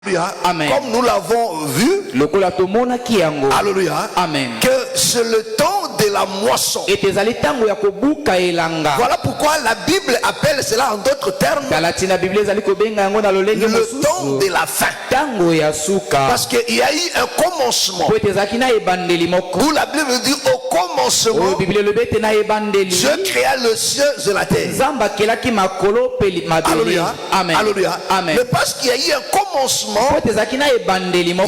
Amen. Comme nous l'avons vu, alléluia, Amen. Que c'est le temps de la moisson. Voilà pourquoi la Bible appelle cela en d'autres termes le temps de la fin. Parce qu'il y a eu un commencement. Où la Bible dit au commencement, Dieu créa le ciel et la terre. Alléluia. Amen. Alléluia. Amen. Mais parce qu'il y a eu un commencement, il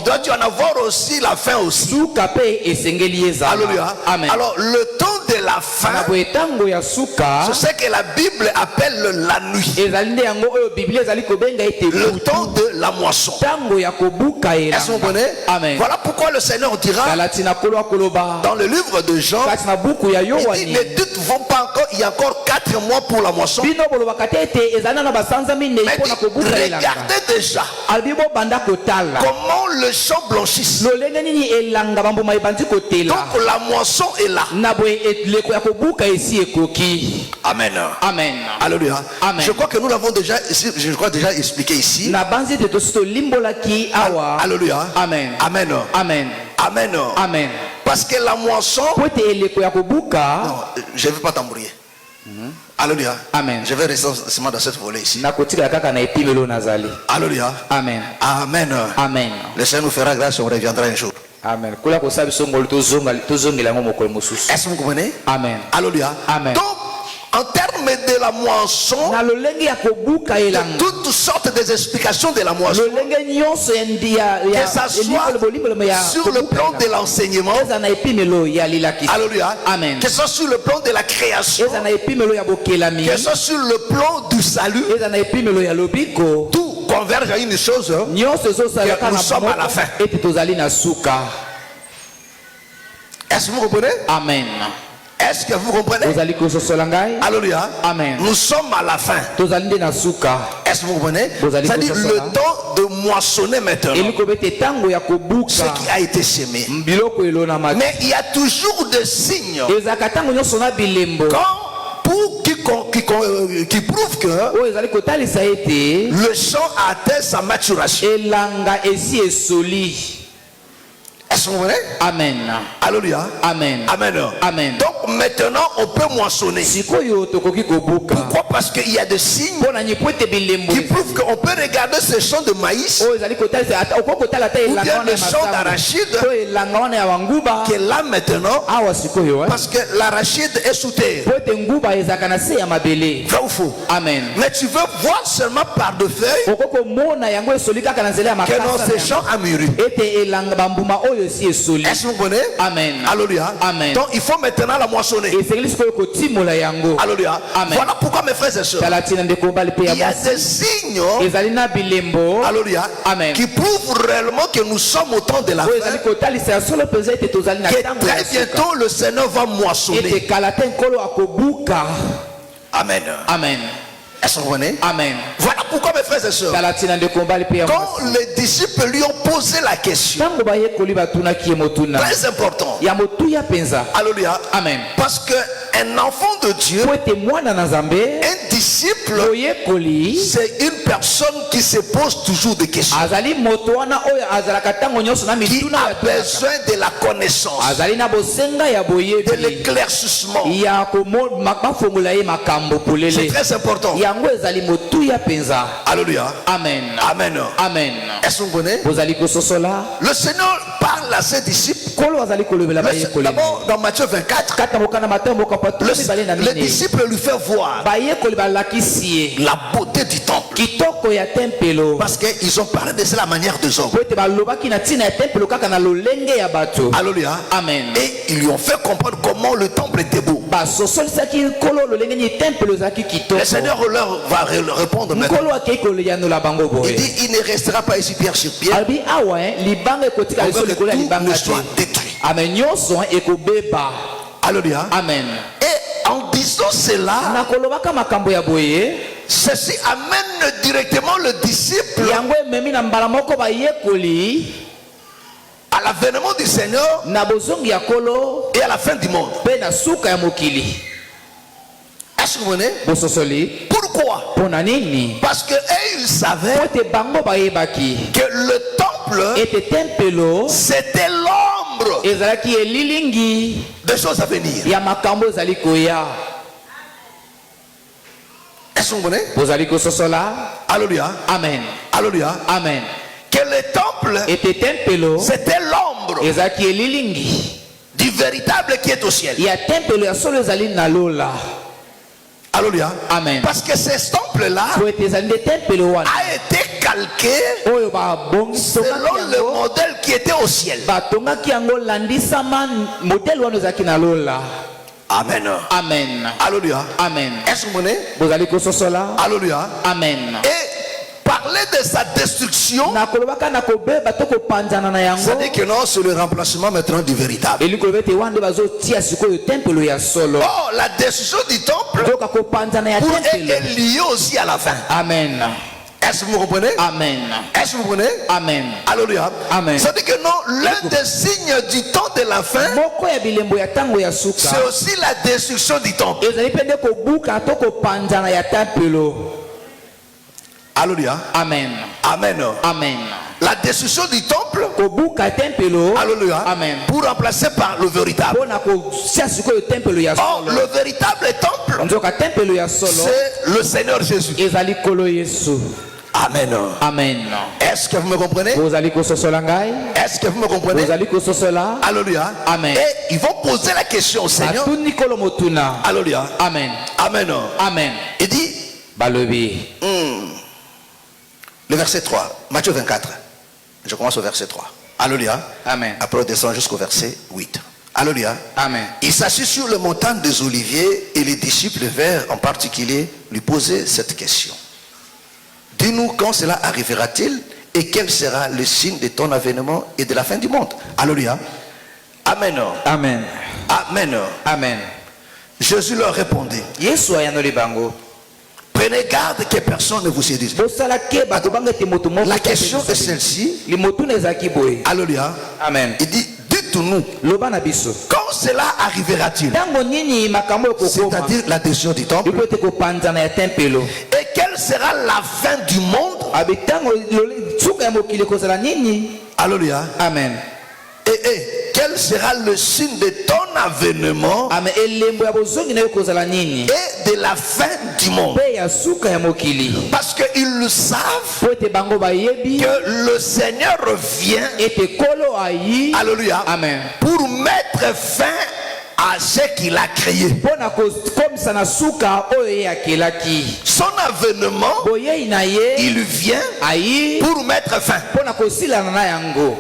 doit y en avoir aussi la fin aussi. Alléluia. Amen. Alors le temps de la fin, c'est ce que la Bible appelle la nuit. Le temps de la moisson. Est-ce que vous comprenez? Amen. Voilà pourquoi le Seigneur dira dans le livre de Jean, il dit, ne dites-vous pas encore, il y a encore 4 mois pour la moisson. Mais regardez déjà comment le champ blanchisse. Donc la moisson est là. Amen. Amen. Alléluia. Amen. Je crois que nous l'avons déjà expliqué ici. Alléluia. Amen. Amen. Amen. Amen. Amen. Parce que la moisson. Non, je ne veux pas t'embrouiller. Alléluia. Amen. Je vais rester seulement dans cette volée ici. Alléluia. Amen. Amen. Amen. Le Seigneur nous fera grâce, on reviendra un jour. Amen. Est-ce que vous comprenez? Amen. Alléluia. Amen. Donc, en termes de la moisson, de toutes sortes d'explications de la moisson, que ça soit sur le plan de l'enseignement, alléluia, Amen. que ce soit sur le plan de la création, que ce soit sur le plan du salut, tout converge à une chose, que nous sommes à la fin. Est-ce que vous comprenez? Amen. Est-ce que vous comprenez? Alléluia. Amen. Nous sommes à la fin. Est-ce que vous comprenez? C'est-à-dire le temps de moissonner maintenant ce qui a été semé. Mais il y a toujours des signes qui prouvent que le champ a atteint sa maturation. Est-ce que vous comprenez? Amen. Alléluia. Amen. Amen. Amen. Donc maintenant on peut moissonner. Pourquoi? Parce qu'il y a des signes qui prouvent qu'on peut regarder ce champ de maïs ou bien le champ d'arachide qui est là maintenant, parce que l'arachide est sous terre. Vrai ou faux? Amen. Mais tu veux voir seulement par de feuilles que non, ce champ a mûri. Est-ce que vous comprenez? Amen. Alléluia. Amen. Donc il faut maintenant la moissonner. Alléluia. Amen. Voilà pourquoi mes frères et sœurs, il y a des signes, alléluia, Amen. qui prouvent réellement que nous sommes au temps de la fin. Que très bientôt le Seigneur va moissonner. Amen. Amen. Est-ce que vous comprenez? Amen. Voilà pourquoi mes frères et sœurs, quand les disciples lui ont posé la question, très important, alléluia, Amen. parce que un enfant de Dieu, un disciple, c'est une personne qui se pose toujours des questions, qui a besoin de la connaissance, de l'éclaircissement. C'est très important. Alléluia. Amen. Amen. Amen. Est-ce que vous connaissez? Le Seigneur parle à ses disciples. D'abord dans Matthieu 24, le disciple lui fait voir la beauté du temple, parce qu'ils ont parlé de la manière des hommes. Alléluia. Amen. Et ils lui ont fait comprendre comment le temple était beau. Le Seigneur leur va répondre maintenant. Il dit, il ne restera pas ici pierre sur pierre, que tout ne soit détruit. Alléluia. Amen. Et en disant cela, ceci amène directement le disciple à l'avènement du Seigneur et à la fin du monde. Est-ce que vous comprenez? Bososoli. Pourquoi? Ponanini. Parce que ils savaient Pote bango bayebaki. que le temple Était tempelo. c'était l'ombre Ezalaki elilingi. des choses à venir. Ya makambo ezali koya. Est-ce que vous comprenez? Bozali kososola. Alléluia. Amen. Alléluia. Amen. Que le temple Était tempelo. c'était l'ombre Ezalaki elilingi. du véritable qui est au ciel. Ya tempelo ya solo ezali na lola. Alléluia. Amen. Parce que ce temple-là Pote ezali nde tempelo wana. a été calqué Oyo babongi selon le yango. modèle qui était au ciel. Batongaki yango landisama modèle wana ezalaki na lola. Amen. Amen. Alléluia. Amen. Est-ce que vous comprenez? Bozali kososola. Alléluia. Amen. Et parler de sa destruction, Nakolobaka nakobeba to kopanzana na yango. ça dit que non, c'est le remplacement maintenant du véritable. Eli kolobete wande bazotia sikoyo tempelo ya solo. Oh, la destruction du temple Zoka kopanzana ya pour tempelo. est liée aussi à la fin. Amen. Est-ce que vous comprenez? Amen. Est-ce que vous comprenez? Amen. Alléluia. Amen. Ça dit que non, l'un des signes du temps de la fin, Moko ya bilembo ya tango ya suka. c'est aussi la destruction du temple. Ezali pende kobuka to kopanzana ya tempelo. Alléluia. Amen. Amen. Amen. La destruction du temple, Kobuka tempelo. alléluia, Amen. pour remplacer par le véritable. Pona kosia sikoyo tempelo ya Or, solo. le véritable temple, Nzoka tempelo ya solo. c'est le Seigneur Jésus. Ezali kolo Yesu. Amen. Amen. Est-ce que vous me comprenez? Bozali kososola ngai. Est-ce que vous me comprenez? Bozali kososola. Alléluia. Amen. Et ils vont poser la question au Seigneur. Batuni kolo motuna. Alléluia. Amen. Amen. Amen. Il dit, Balobi. le verset 3, Matthieu 24. Je commence au verset 3. Alléluia. Amen. Après on descend jusqu'au verset 8. Alléluia. Amen. Il s'assit sur le montagne des Oliviers et les disciples vinrent en particulier lui poser cette question. Dis-nous quand cela arrivera-t-il et quel sera le signe de ton avènement et de la fin du monde. Alléluia. Amen. Amen. Amen. Amen. Jésus leur répondit. Yesu ayanoli bango. Prenez garde que personne ne vous séduise. Bosala ke bato bangete moto moko. La question est celle-ci. Li motuna ezaki boye. Alléluia. Amen. Il dit, dites-nous, Loba na biso. quand cela arrivera-t-il? Tango nini makambo ekokoma. C'est-à-dire la destruction du temple. Iko ete kopanzana ya tempelo. Et quelle sera la fin du monde? Abi tango suka ya mokili kozala nini? Alléluia. Amen. Et quel sera le signe de ton avènement Amen. Elembo ya bozongi na yo kozala nini? et de la fin du monde? Pe ya suka ya mokili. Parce qu'ils le savent Po ete bango bayebi. que le Seigneur revient. Ete kolo ayi. Alléluia. Amen. Pour mettre fin à ce qu'il a créé. Pona kokomisa na suka oyo ye akelaki. Son avènement, Boyei na ye. il vient Ayi. pour mettre fin. Pona kosilana na yango.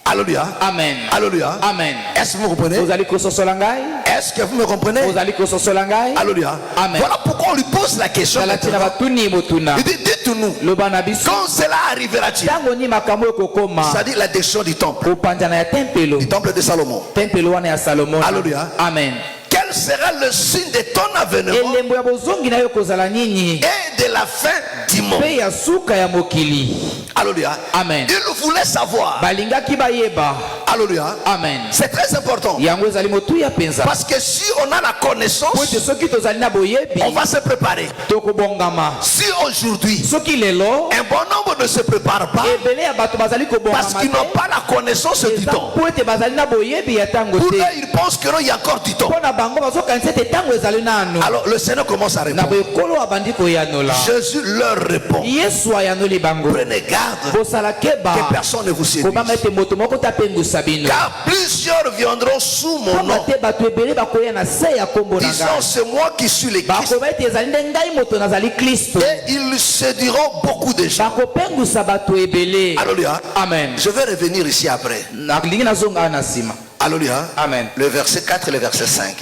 Alléluia. Amen. Alléluia. Amen. Est-ce que vous comprenez? Ozali kososola ngai. Est-ce que vous me comprenez? Ozali kososola ngai. Alléluia. Amen. Voilà pourquoi on lui pose la question Talatina maintenant. batuni motuna. Il dit, dites-nous, Loba na biso. quand cela arrivera-t-il? Tango ni makambo ekokoma. C'est-à-dire la destruction du temple. Kopanzana ya tempelo. Du temple de Salomon. Tempelo wana ya Salomon. Alléluia. Amen. Quel sera le signe de ton avènement Elembo ya bozongi na yo kozala nini? et de la fin du monde? Pe ya suka ya mokili. Alléluia. Amen. Il voulait savoir. Balingaki bayeba. Alléluia. Amen. C'est très important. Yango ezali motuya penza. Parce que si on a la Po connaissance, ete soki tozali na boyebi. on va se préparer. Tokobongama. Si aujourd'hui, Soki lelo. un bon nombre ne se prépare pas Ebele ya bato bazali kobongama. parce qu'ils n'ont pas la connaissance du temps. Po ete bazali na boyebi ya tango Pour te. eux, ils pensent qu'il y a encore du temps. Pona bango bazokanisa ete tango ezali nano. Alors le Seigneur commence à Na répondre. boyekolo abandi koyanola. Jésus leur répond. Yesu ayanoli bango. Prenez garde Bosala keba. que personne ne vous séduise. Kobanga ete moto moko tapengusa bino. Car plusieurs viendront sous mon nom, Te bato ebele bakoya na se ya kombo na disant ngai. c'est moi qui suis le Christ. Bakoba ete ezali nde ngai moto nazali Kristo. Et ils séduiront beaucoup de gens. Bakopengusa bato ebele. Alléluia. Amen. Je vais revenir ici après. Nalingi nazonga na nsima. Alléluia. Amen. Le verset 4 et le verset 5.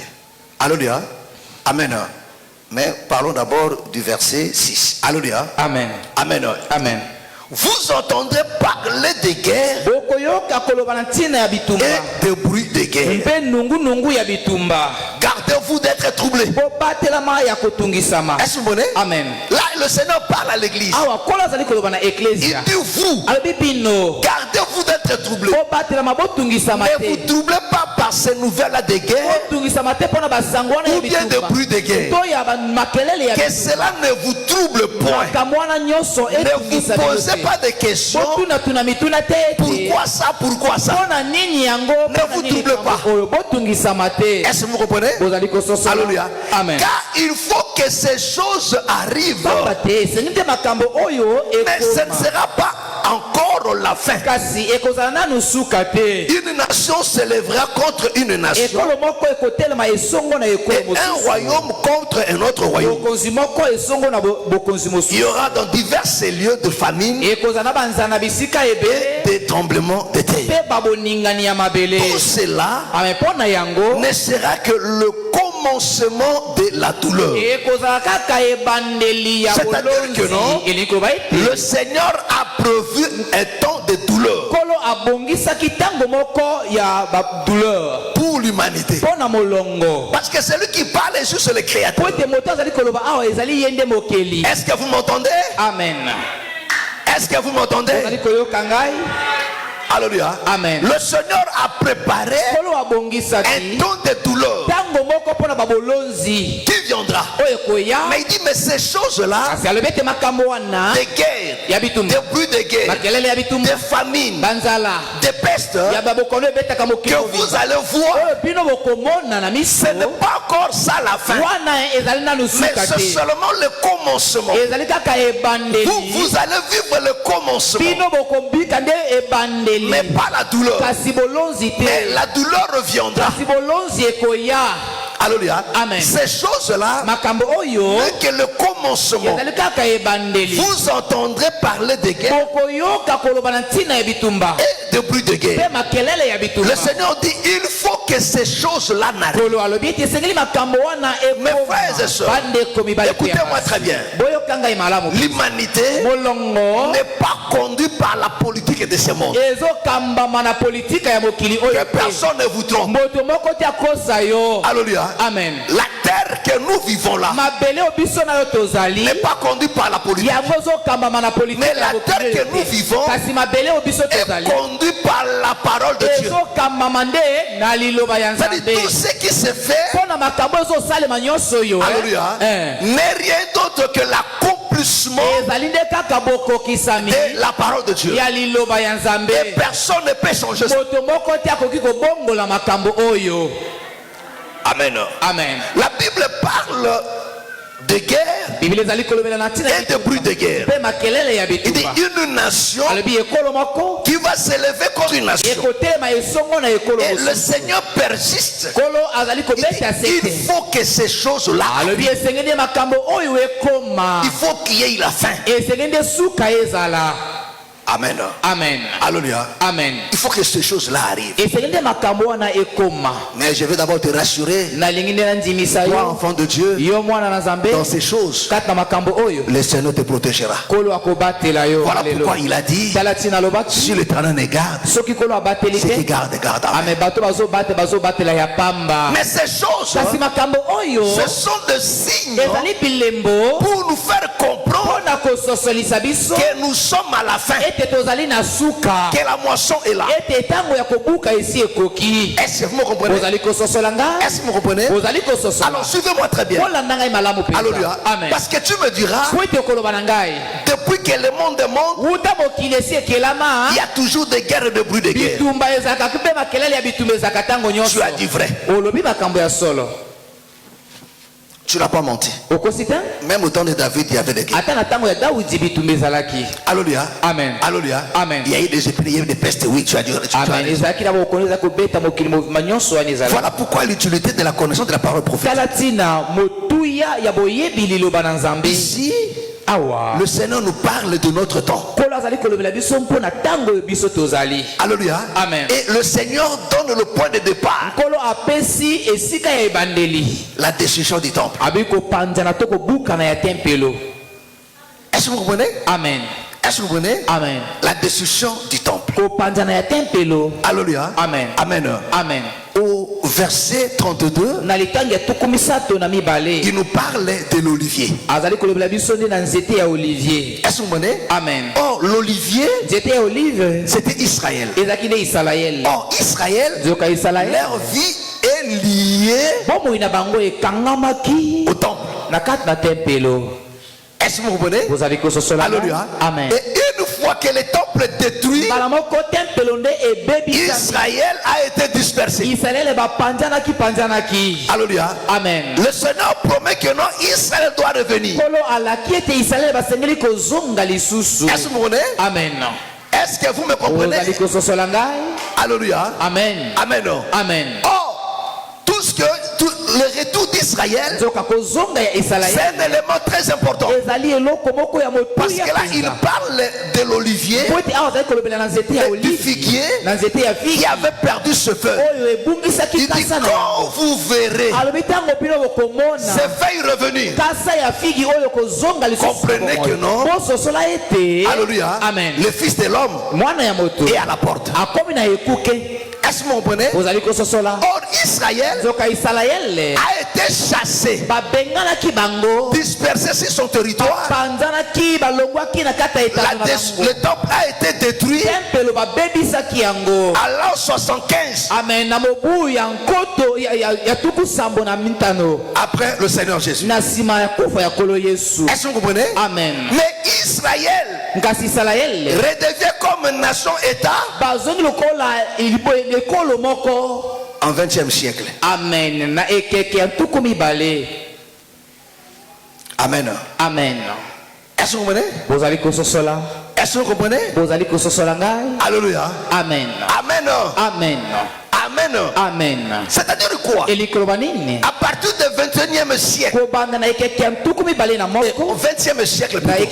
Alléluia. Amen. Mais parlons d'abord du verset 6. Alléluia. Amen. Amen. Amen. Vous entendrez parler de guerre Bokoyoka koloba na ntina ya bitumba. et de bruit de guerre. Mpe nungu nungu ya bitumba. Gardez-vous d'être troublés. Est-ce que vous voyez? Amen. Là, le Seigneur parle à l'église. Il dit vous, gardez-vous d'être troublés. Ne vous troublez pas par ces nouvelles-là de guerre ou bien de bruit de guerre. Que cela ne vous trouble point. Ne vous posez pas de questions. Pourquoi ça? Pourquoi ça? Ne vous troublez pas. Est-ce que vous comprenez? Alléluia. Amen. Car il faut que ces choses arrivent. Mais ce ne sera pas encore la fin. Une nation s'élèvera contre une nation et un royaume contre un autre royaume. Il y aura dans divers lieux de famine et des tremblements de terre. Tout cela ne sera que le commencement de la douleur. C'est-à-dire que non, le Seigneur a prévu un temps de douleur pour l'humanité. Parce que celui qui parle est juste le créateur. Est-ce que vous m'entendez? Amen. Est-ce que vous m'entendez? Alléluia. Amen. Le Seigneur a préparé un temps de douleur qui viendra. Mais il dit, mais ces choses-là, des guerres, des bruits de guerre, des famines, des pestes, que vous allez voir, ce n'est pas encore ça la fin. Mais c'est seulement le commencement. Vous allez vivre le commencement. Mais pas la douleur. Mais la douleur reviendra. Alléluia. Amen. Ces choses-là, que le commencement, vous entendrez parler de guerre et de bruit de guerre. Le Seigneur dit, il faut que ces choses-là n'arrivent. Mes frères et sœurs, écoutez-moi très bien. L'humanité n'est pas conduite par la politique de ce monde. Que personne ne vous trompe. Alléluia. Amen. La terre que nous vivons là n'est pas conduite par la politique. Mais la terre que nous vivons est conduite par la parole de Dieu. C'est-à-dire tout ce qui se fait, alléluia, n'est rien d'autre que l'accomplissement de la parole de Dieu. Et personne ne peut changer ça. Amen. Amen. La Bible parle de guerre et de bruit de guerre. Il dit une nation qui va s'élever contre une nation. Et le Seigneur persiste. Il faut que ces choses-là, il faut qu'il y ait la fin. Amen. Amen. Alléluia. Amen. Il faut que ces choses-là arrivent. Mais je vais d'abord te rassurer. Toi, enfant de Dieu, dans ces choses, le Seigneur te protégera. Voilà pourquoi il a dit, si l'Éternel ne garde, ceux qui gardent, gardent. Mais ces choses, ce sont des signes pour nous faire comprendre que nous sommes à la fin. Que la moisson est là. Est-ce que vous me comprenez? Est-ce que vous comprenez? Alors suivez-moi très bien. Alléluia. Parce que tu me diras, depuis que le monde est monde, il y a toujours des guerres et des bruits de guerre. Tu as dit vrai. Tu n'as pas menti. Même au temps de David, il y avait des guerres. Alléluia. Amen. Alléluia. Amen. Il y a eu des épidémies, il y a eu des pestes. Oui, tu as dit. Voilà pourquoi l'utilité de la connaissance de la parole prophétique. Ici, le Seigneur nous parle de notre temps. Alléluia. Amen. Et le Seigneur donne le point de départ. La destruction du temple. Est-ce que vous comprenez? Amen. Est-ce que vous comprenez? Amen. La destruction du temple. Alléluia. Amen. Amen. Amen. Au verset 32, il nous parle de l'olivier. Est-ce que vous comprenez? Amen. Or, l'olivier, c'était Israël. Or, Israël, leur vie est liée au temple. Est-ce que vous comprenez? Alléluia. Amen. Et une fois que le temple est détruit, Israël a été dispersé. Alléluia. Amen. Le Seigneur promet que non, Israël doit revenir. Est-ce que vous comprenez? Amen. Est-ce que vous me comprenez? Alléluia. Amen. Amen. Amen. Or, le retour d'Israël, c'est un élément très important. Parce que là, il parle de l'olivier et du figuier qui avait perdu ce feu. Il dit, quand vous verrez ces feuilles revenir, comprenez que non. Alléluia. Amen. Le Fils de l'homme est à la porte. Est-ce que vous comprenez? Or, Israël a été chassé, dispersé sur son territoire. Le temple a été détruit à l'an 75 après le Seigneur Jésus. Est-ce que vous comprenez? Amen. Mais Israël redevient comme nation-État en 20e siècle. Amen. Amen. Amen. Est-ce que vous comprenez? Est-ce que vous comprenez? Alléluia. Amen. Amen. Amen. Amen. Amen. C'est-à-dire quoi? À partir du 21e siècle, au 20e siècle plutôt,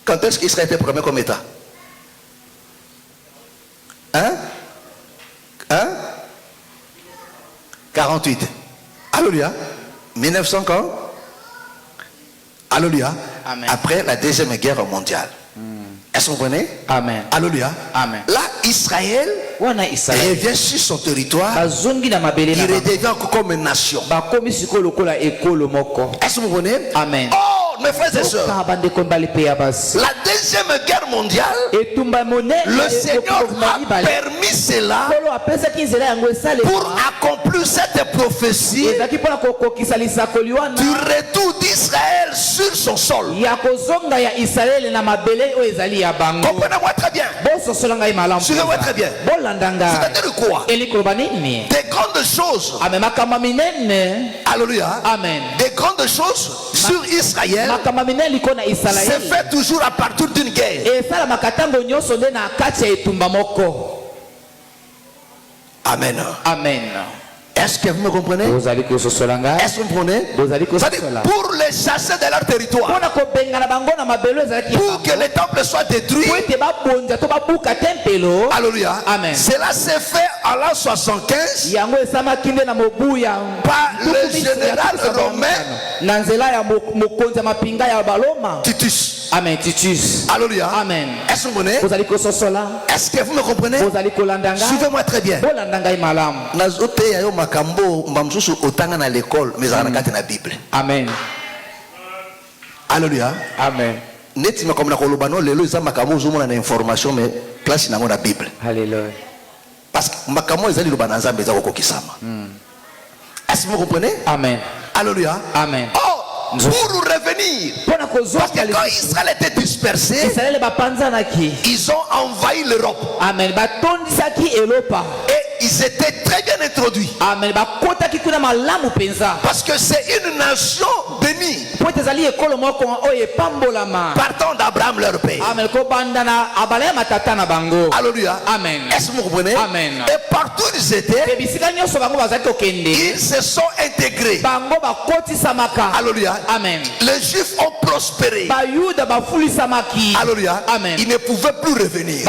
quand est-ce qu'Israël était premier comme État? Hein? 48. Alléluia. 1900 quand? Alléluia. Amen. Après la deuxième guerre mondiale. Est-ce que vous comprenez? Amen. Alléluia. Amen. Là, Israël revient sur son territoire. Il redevient encore comme une nation. Est-ce que vous comprenez? Amen. Oh, mes frères et sœurs, la deuxième guerre mondiale, le Seigneur a permis cela pour accomplir cette prophétie du retour d'Israël sur son sol. Comprenez-moi très bien. Suivez-moi très bien. C'est-à-dire quoi? Des grandes choses. Alléluia. Amen. Des grandes choses sur Israël c'est fait toujours à partir d'une guerre. Amen. Amen. Est-ce que vous me comprenez? Est-ce que vous me comprenez? Pour les chasser de leur territoire, pour que le temple soit détruit. Alléluia. Amen. Cela s'est fait à l'an 75 par le général romain Titus. Amen. Titus. Alléluia. Amen. Est-ce que vous comprenez? Est-ce que vous me comprenez? Suivez-moi très bien. Amen. Alléluia. Amen. Information mais place na Bible. Alléluia. Parce que est-ce que vous comprenez? Amen. Alléluia. Amen. Oh, pour revenir, parce que quand Israël était dispersé, ils ont envahi l'Europe. Amen. Et ils étaient très bien introduits. Amen. Parce que c'est une nation bénie. Partant d'Abraham leur père. Alléluia. Amen. Est-ce que vous comprenez? Amen. Et partout où ils étaient, ils se sont intégrés. Alléluia. Amen. Les Juifs ont prospéré. Alléluia. Amen. Ils ne pouvaient plus revenir. Est-ce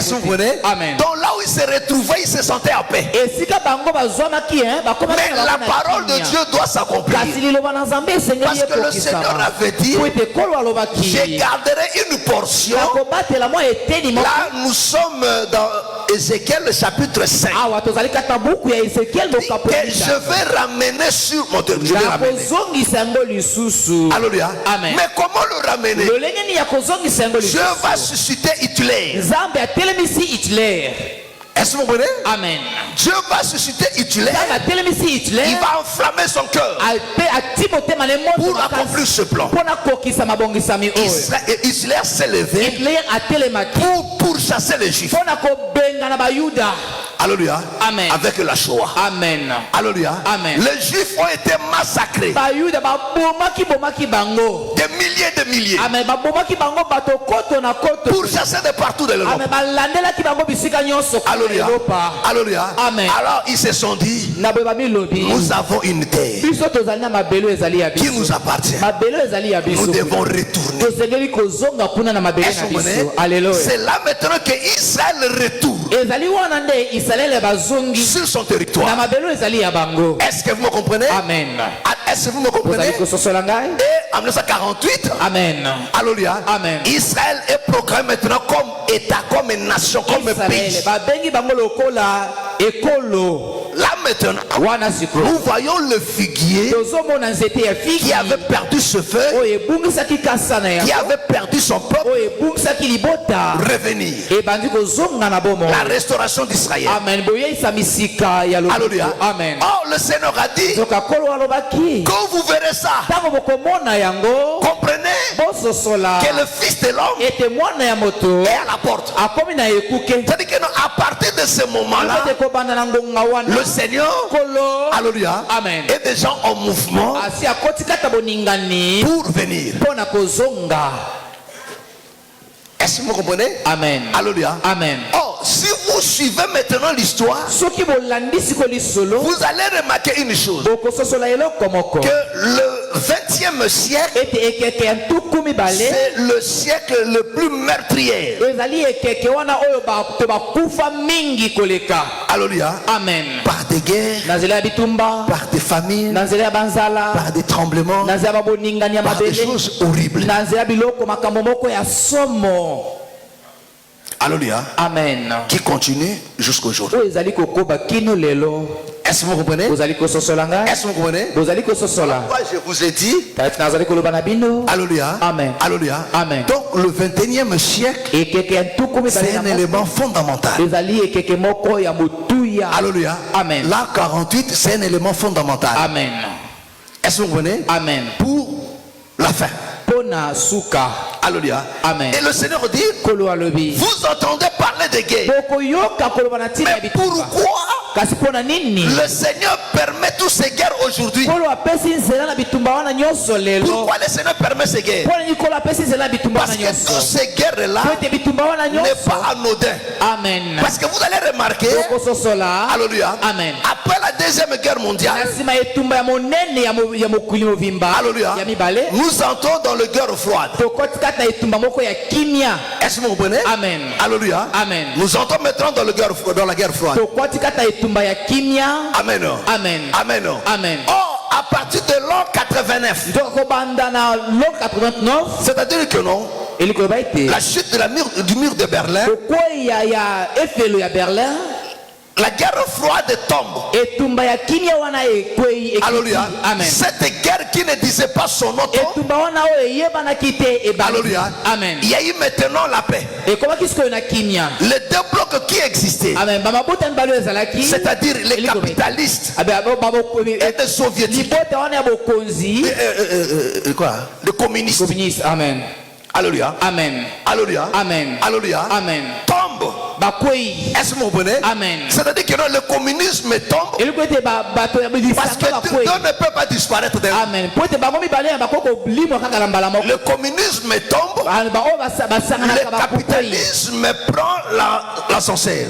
que vous comprenez? Amen. Donc là où ils se retrouvaient, ils se sentaient en paix. Mais la parole de Dieu doit s'accomplir. Parce que le Seigneur avait dit, je garderai une portion. Là, nous sommes dans Ézéchiel chapitre 5. Que je vais ramener sur mon Dieu. Je vais ramener. Alléluia. Amen. Mais comment le ramener? Dieu va susciter Hitler. Est-ce que vous comprenez? Amen. Dieu va susciter Hitler. Il va enflammer son cœur pour accomplir ce plan. Hitler s'est levé pour pourchasser les Juifs. Alléluia. Amen. Avec la Shoah. Amen. Alléluia. Amen. Les Juifs ont été massacrés. Des milliers de milliers. Pourchassés de partout de l'Europe. Alléluia. Alléluia. Amen. Alors ils se sont dit, nous avons une terre qui nous appartient. Nous devons retourner. C'est là maintenant que Israël retourne sur son territoire. Est-ce que vous me comprenez? Amen. Est-ce que vous me comprenez? Et en 1948, Amen. Alléluia. Amen. Israël est proclamé maintenant comme État, comme une nation, comme un pays. Là maintenant, nous voyons le figuier qui avait perdu ce feu, qui avait perdu son peuple, revenir. La restauration d'Israël. Alléluia. Amen. Oh, le Seigneur a dit, quand vous verrez ça, comprenez que le Fils de l'homme est à la porte. C'est-à-dire que à partir de ce moment-là, le Seigneur, alléluia, Amen, est déjà en mouvement pour venir. Est-ce que vous comprenez? Amen. Alléluia. Amen. Oh, si vous suivez maintenant l'histoire, vous allez remarquer une chose, que le 20e siècle, c'est le siècle le plus meurtrier. Alléluia. Amen. Par des guerres, par des famines, par des tremblements, par des choses horribles. Alléluia. Amen. Qui continue jusqu'aujourd'hui. Est-ce que vous comprenez? Est-ce que vous comprenez? Moi, je vous ai dit. Alléluia. Amen. Alléluia. Amen. Donc le 21e siècle, c'est un élément fondamental. Alléluia. Amen. L'an 48, c'est un élément fondamental. Amen. Est-ce que vous comprenez? Amen. Pour la fin. Alléluia. Amen. Et le Seigneur dit, vous entendez parler de guerre. Mais pourquoi le Seigneur permet toutes ces guerres aujourd'hui? Pourquoi le Seigneur permet ces guerres? Parce que toutes ces guerres-là n'est pas anodin. Amen. Parce que vous allez remarquer, alléluia, Amen, après la deuxième guerre mondiale, alléluia, nous entrons dans la guerre froide. Est-ce que vous comprenez? Amen. Alléluia. Amen. Nous entrons maintenant dans la guerre froide. Amen. Amen. Amen. Amen. Oh, à partir de l'an 89, c'est-à-dire que non, la chute de du mur de Berlin, la guerre froide tombe. Alléluia. Amen. Cette guerre qui ne disait pas son nom. Alléluia. Amen. Il y a eu maintenant la paix. Les deux blocs qui existaient, c'est-à-dire les capitalistes et les soviétiques, quoi? Les communistes. Amen. Alléluia. Amen. Alléluia. Amen. Alléluia. Amen. Tombe. Est-ce que vous comprenez? Amen. C'est-à-dire que le communisme tombe parce que Dieu ne peut pas disparaître de Amen. Le communisme tombe, le capitalisme prend l'ascenseur.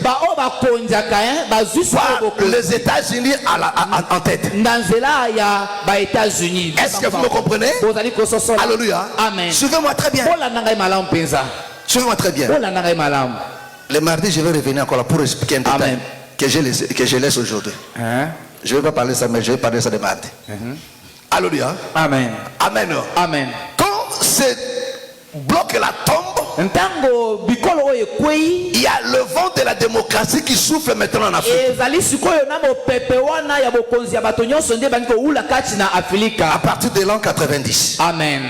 Les États-Unis en tête. Est-ce que vous me comprenez? Alléluia. Amen. Suivez-moi très bien. Suivez-moi très bien. Le mardi, je vais revenir encore là pour expliquer un détail que je laisse aujourd'hui. Je ne vais pas parler de ça, mais je vais parler de ça le mardi. Alléluia. Amen. Amen. Amen. Quand ce bloc la tombe, il y a le vent de la démocratie qui souffle maintenant en Afrique. À partir de l'an 90. Amen.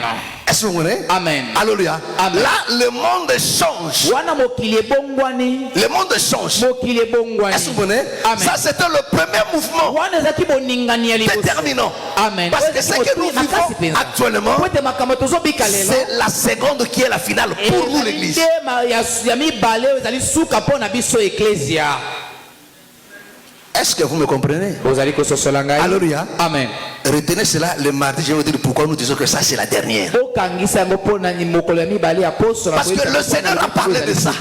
Est-ce que vous voyez? Amen. Alléluia. Amen. Là, le monde change. Le monde change. Est-ce que vous voyez? Ça, c'était le premier mouvement déterminant. Amen. Parce que ce que nous vivons actuellement, c'est la seconde qui est la finale pour nous, l'église. Est-ce que vous me comprenez? Alléluia. Amen. Retenez cela le mardi, je vais vous dire pourquoi nous disons que ça c'est la dernière. Parce que le Seigneur a parlé de ça.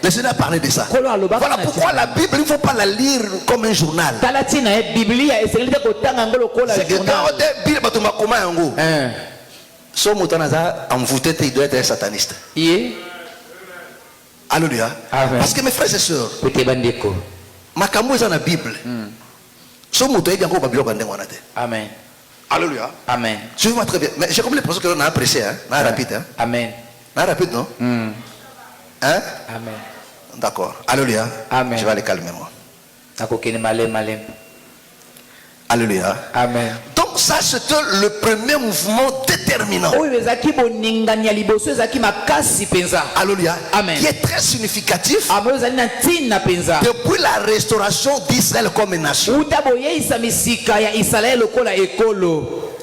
Le Seigneur a parlé de ça. Voilà pourquoi la Bible, il ne faut pas la lire comme un journal. C'est que quand on dit Bible, tu m'as comment en gros? Son mouton a envoûté, il doit être un sataniste. Alléluia. Parce que mes frères et sœurs, makambo est dans la Bible. Amen. Alléluia. Amen. Suivez-moi très bien. Mais j'ai comme l'impression que l'on a apprécié. Hein? Rapide. Hein? Amen. Rapide, non? Hein? Amen. D'accord. Alléluia. Amen. Je vais aller calmer moi. Alléluia. Amen. Donc ça c'était le premier mouvement déterminant. Alléluia. Amen. Qui est très significatif depuis la restauration d'Israël comme nation.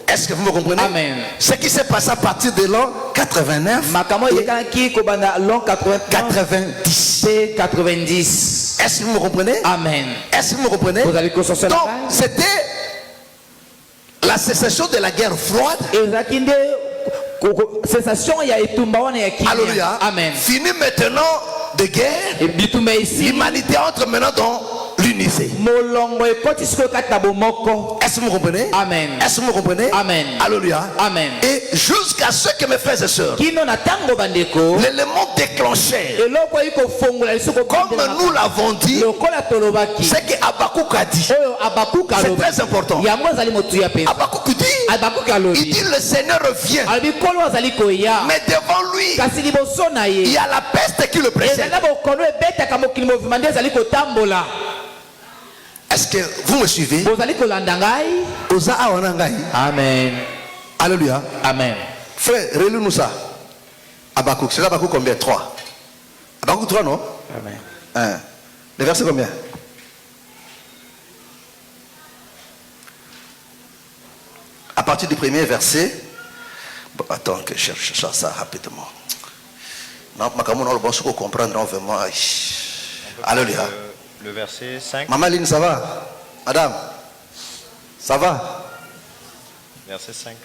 Est-ce que vous me comprenez? Amen. Ce qui s'est passé à partir de l'an 89 et 90. Est-ce que vous me comprenez? Amen. Est-ce que vous me comprenez? Donc c'était la cessation de la guerre froide. Alléluia. Amen. Fini maintenant de guerre. L'humanité entre maintenant dans l'unité. Est-ce que vous comprenez? Amen. Est-ce que vous comprenez? Amen. Alléluia. Amen. Et jusqu'à ce que mes frères et sœurs, l'élément déclencheur, comme nous l'avons dit, c'est que Habakkuk a dit, c'est très important. Habakkuk dit, il dit le Seigneur revient, mais devant lui il y a la peste qui le précède. Est-ce que vous me suivez? Amen. Alléluia. Amen. Frère, relis-nous ça. Habakkuk, c'est Habakkuk combien? 3. Habakkuk 3, non? Amen. Le verset combien? À partir du premier verset. Bon, attends que je cherche ça rapidement. Non, ma camoufle, on va comprendre vraiment. Alléluia. Le verset 5. Maman Lynn, ça va? Madame, ça va? Verset 5.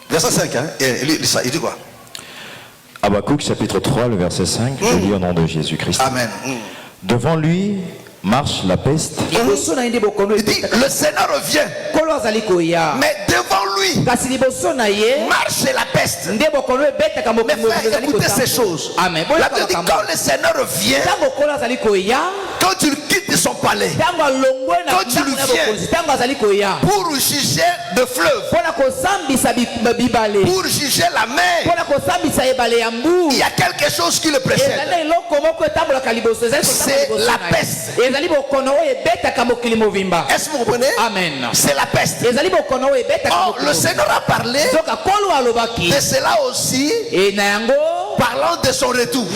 Verset 5, hein? Il dit quoi? Habakkuk chapitre 3, le verset 5. Je lis au nom de Jésus-Christ. Amen. Devant lui marche la peste. Il dit, le Seigneur revient. Mais devant lui marche la peste. Mes frères, écoutez ces choses. La Bible dit, quand le Seigneur revient, quand il quitte son palais, quand il vient pour juger le fleuve, pour juger la mer, il y a quelque chose qui le précède. C'est la peste. Est-ce que vous comprenez? Amen. C'est la peste. Or, le Seigneur a parlé de cela aussi, parlant de son retour.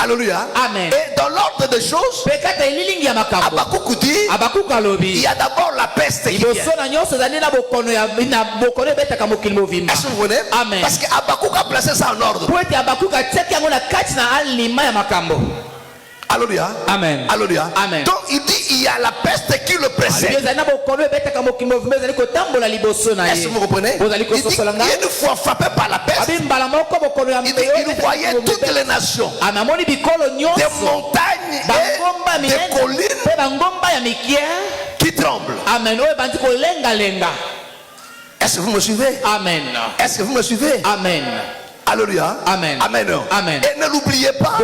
Alléluia. Amen. Et dans l'ordre des choses, Habakkuk dit, il y a d'abord la peste qui vient. Est-ce que vous voyez? Amen. Parce que Habakkuk a placé ça en ordre. Alléluia. Amen. Alléluia. Amen. Donc il dit il y a la peste qui le précède. Est-ce que vous comprenez? Il dit, une fois frappé par la peste, il voyait toutes les nations, des montagnes et des collines qui tremblent. Est-ce que vous me suivez? Amen. Est-ce que vous me suivez? Amen. Alléluia. Amen. Amen. Amen. Et ne l'oubliez pas,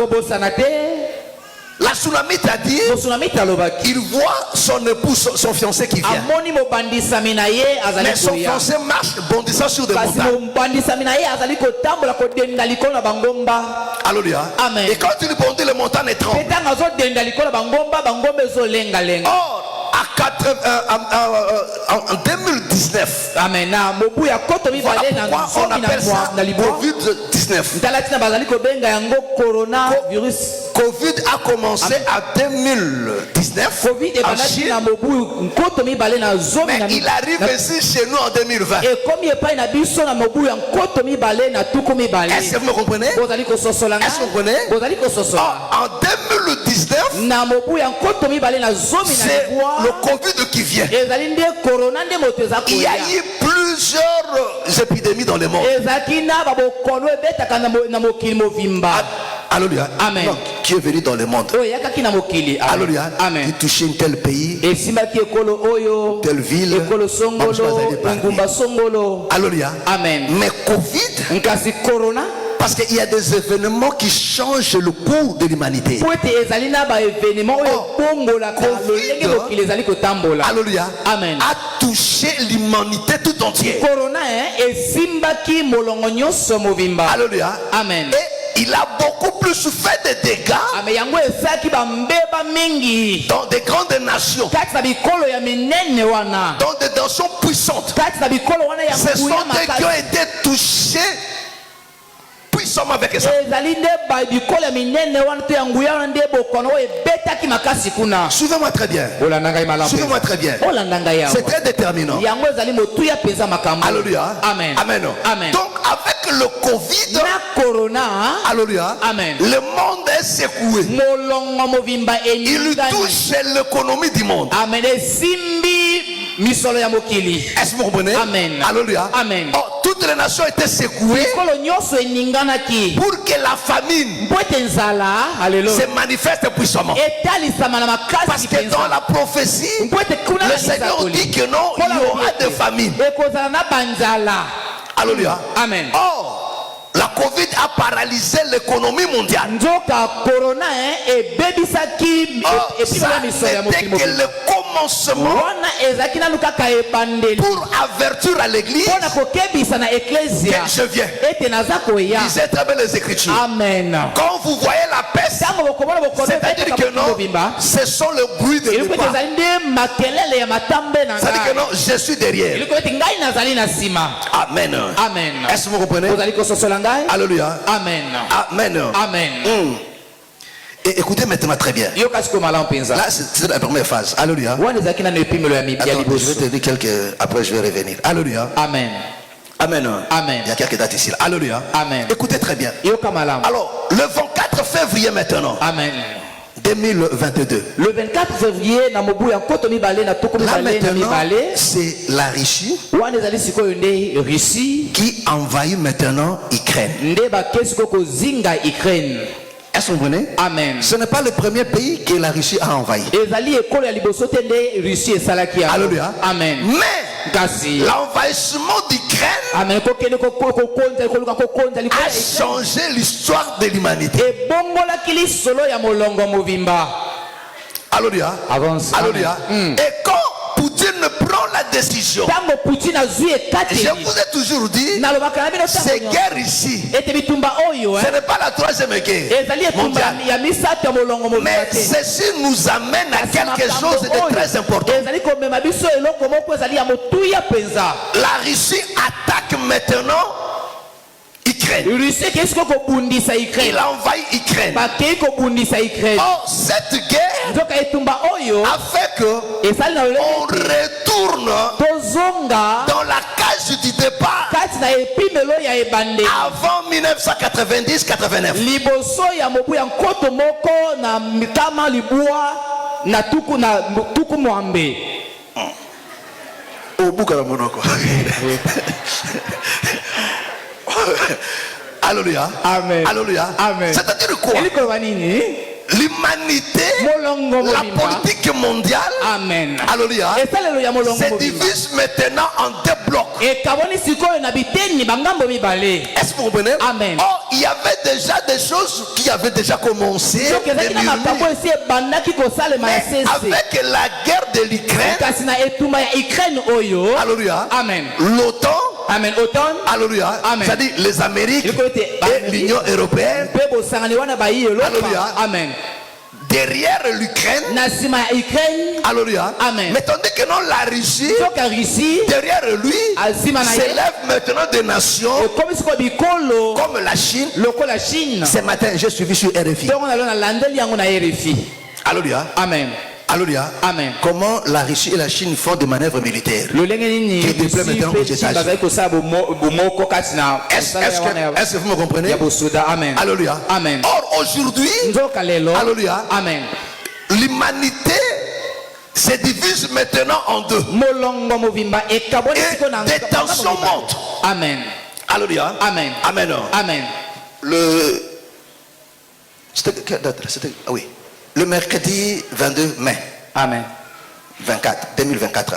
La tsunamite a dit, il voit son époux, son fiancé qui vient. Mais son fiancé marche bondissant sur des montagnes. Alléluia. Amen. Et quand il bondit, les montagnes est tremblent. Or, en 2019, Amen. voilà pourquoi on appelle ça Covid-19. Covid a commencé en 2019 en Chine, mais il arrive ici chez nous en 2020. Est-ce que vous me comprenez? Est-ce que vous comprenez? En 2019, c'est le Covid qui vient. Il y a eu plusieurs épidémies dans le monde. Alléluia. Amen. Donc, qui est venu dans le monde? Alléluia. Amen. Il touchait un tel pays, telle ville. Alléluia. Amen. Mais Covid, parce qu'il y a des événements qui changent le cours de l'humanité. Alléluia. Amen. A touché l'humanité tout entière. Alléluia. Amen. Et il a beaucoup plus fait de dégâts dans des grandes nations, dans des nations puissantes. Ce sont eux qui ont été touchés puissamment avec ça. Suivez-moi très bien. Suivez-moi très bien. C'est très déterminant. Alléluia. Amen. Amen. Amen. Donc avec le Covid, alléluia, Amen. le monde est secoué. Il touche l'économie du monde. Est-ce que vous comprenez? Amen. Alléluia. Amen. Oh, toutes les nations étaient secouées pour que la famine se manifeste puissamment. Parce que dans la prophétie, le Seigneur dit que non, il y aura de famine. Alléluia. Amen. Or, la Covid a paralysé l'économie mondiale. Ça n'était que le commencement pour avertir à l'église que je viens. Lisez très bien les Écritures. Amen. Quand vous voyez la peste, c'est-à-dire que non, ce sont le bruit de départ. C'est-à-dire que non, je suis derrière. Amen. Amen. Est-ce que vous comprenez? Alléluia. Amen. Amen. Amen. Et écoutez maintenant très bien. Là, c'est la première phase. Alléluia. Attends, je vais te dire quelques. Après, je vais revenir. Alléluia. Amen. Amen. Amen. Il y a quelques dates ici. Alléluia. Amen. Écoutez très bien. Alors, le 24 février maintenant. Amen. 2022. Le 24 février, là maintenant, c'est la Russie qui envahit maintenant Ukraine. Est-ce que vous comprenez? Amen. Ce n'est pas le premier pays que la Russie a envahi. Alléluia. Amen. Mais l'envahissement d'Ukraine a changé l'histoire de l'humanité. Alléluia. Alléluia. Et quand Poutine prend la décision, je vous ai toujours dit, ces guerres ici, ce n'est pas la troisième guerre mondiale. Mais ceci nous amène à quelque chose de très important. La Russie attaque maintenant Ukraine. Il envahit Ukraine. Or, cette guerre a fait que on retourne dans la case du départ avant 1990-89. Alléluia. Amen. Alléluia. Amen. C'est-à-dire quoi? l'humanité, la politique mondiale, Amen. alléluia, se divise maintenant en deux blocs. Est-ce Est-ce que vous comprenez? Amen. Oh, il y avait déjà des choses qui avaient déjà commencé. Mais avec la guerre de l'Ukraine, alléluia, Amen. l'OTAN, Amen. Automne. alléluia, Amen. c'est-à-dire les Amériques et l'Union européenne, alléluia, Amen. derrière l'Ukraine, alléluia, Amen. mais tandis que non, la Russie, derrière lui, s'élève maintenant des nations comme la Chine. Ce matin, j'ai suivi sur RFI. Alléluia. Amen. Alléluia. Amen. Comment la Russie et la Chine font des manœuvres militaires qui déplaient maintenant aux États-Unis. Est-ce que vous me comprenez? Amen. Alléluia. Amen. Or aujourd'hui, alléluia, Amen. l'humanité se divise maintenant en deux. Et des tensions montent. Amen. Alléluia. Amen. Amen. Amen. C'était ah oui. Le mercredi 22 mai. Amen. 2024.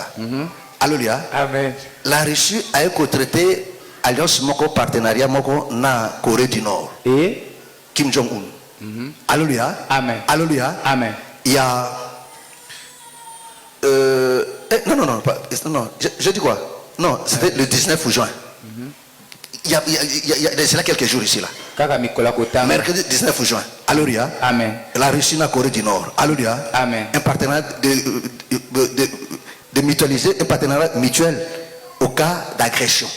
Alléluia. Amen. La Russie a un traité alliance moko partenariat moko na Corée du Nord. Et Kim Jong-un. Alléluia. Amen. Alléluia. Amen. Il y a non, je dis quoi? Non, c'était le 19 juin. Il y a là quelques jours ici là. Mercredi 19 juin. Alléluia. Amen. La Russie na Corée du Nord. Alléluia. Amen. Un partenariat de mutualiser un partenariat mutuel au cas d'agression.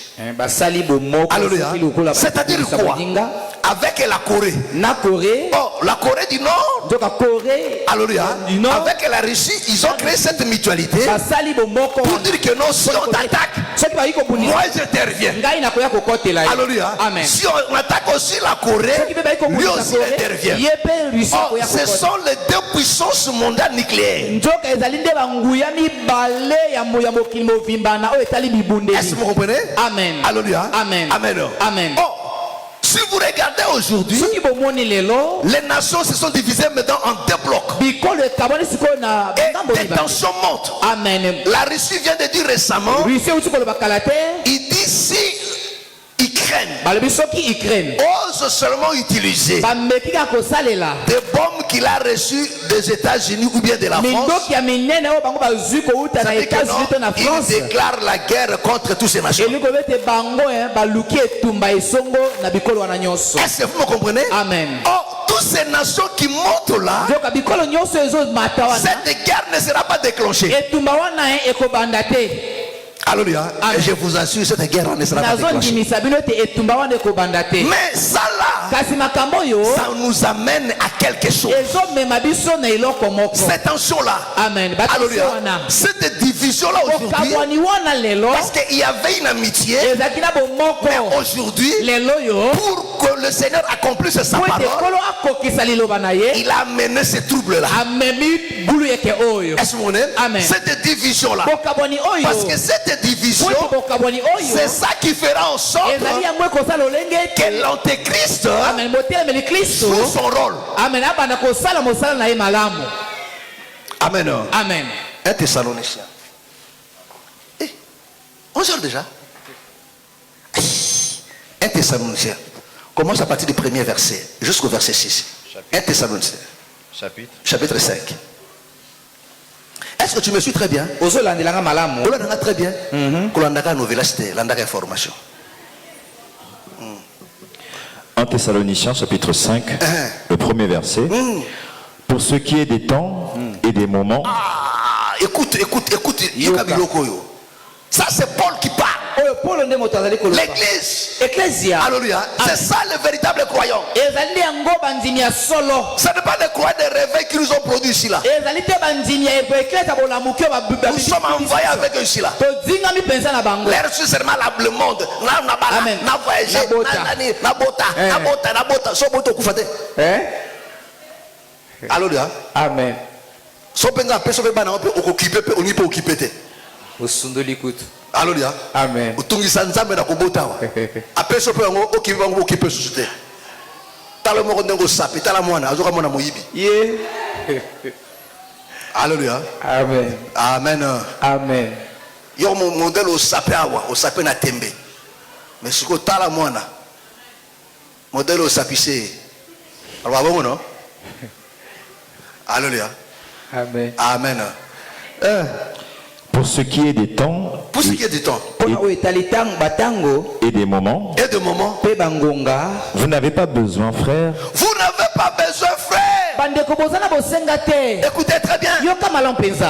Alléluia. C'est-à-dire quoi? Avec la Corée. Oh, la Corée du Nord. Alléluia. Avec la Russie, ils ont créé cette mutualité pour dire que non, si on t'attaque, moi j'interviens. Alléluia. Amen. Si on attaque aussi la Corée, lui aussi intervient. Oh, ce sont les deux puissances mondiales nucléaires. Est-ce que vous comprenez? Amen. Alléluia. Amen. Amen. Amen. Oh, si vous regardez aujourd'hui, les nations se sont divisées maintenant en deux blocs. Et des tensions montent. Amen. La Russie vient de dire récemment, il dit si Ukraine ose seulement utiliser des bombes qu'il a reçues des États-Unis ou bien de la France, ça veut dire que non, il déclare la guerre contre tous ces nations. Est-ce que vous me comprenez? Amen. Oh, toutes ces nations qui montent là, cette guerre ne sera pas déclenchée. Alléluia. Et je vous assure, cette guerre ne sera pas déclenchée. Mais ça là, ça nous amène à quelque chose. Cette tension là, alléluia, cette division là aujourd'hui, parce qu'il y avait une amitié, mais aujourd'hui, pour que le Seigneur accomplisse sa parole, il a amené ces troubles là. Est-ce que vous voyez? Cette division là, parce que cette division, c'est ça qui fera en sorte que l'antéchrist joue son rôle. Amen. Amen. Un Thessaloniciens. 11h déjà. Un Thessaloniciens. Commence à partir du premier verset jusqu'au verset 6. Un Thessaloniciens. Chapitre 5. Est-ce que tu me suis très bien? Très bien. Information. 1 Thessaloniciens chapitre 5, le premier verset. Pour ce qui est des temps et des moments. Ah, écoute. Ça c'est Paul qui parle. L'église. Alléluia. C'est ça le véritable croyant. Ce n'est pas des croyants de réveil qui nous ont produits ici là. Nous sommes envoyés avec eux ici là. L'air c'est seulement le monde. Alléluia. Amen. Alléluia. Amen. Alléluia. Amen. Amen. Amen. Yo mon modèle au sapé awa, au sapé na tembe. Mais ce que tala mwana. Modèle au sapissé. Alors bon non? Alléluia. Amen. Amen. Pour ce qui est des temps Pour ce qui est du temps et des moments, vous n'avez pas besoin, frère, vous n'avez pas besoin, frère. Écoutez très bien.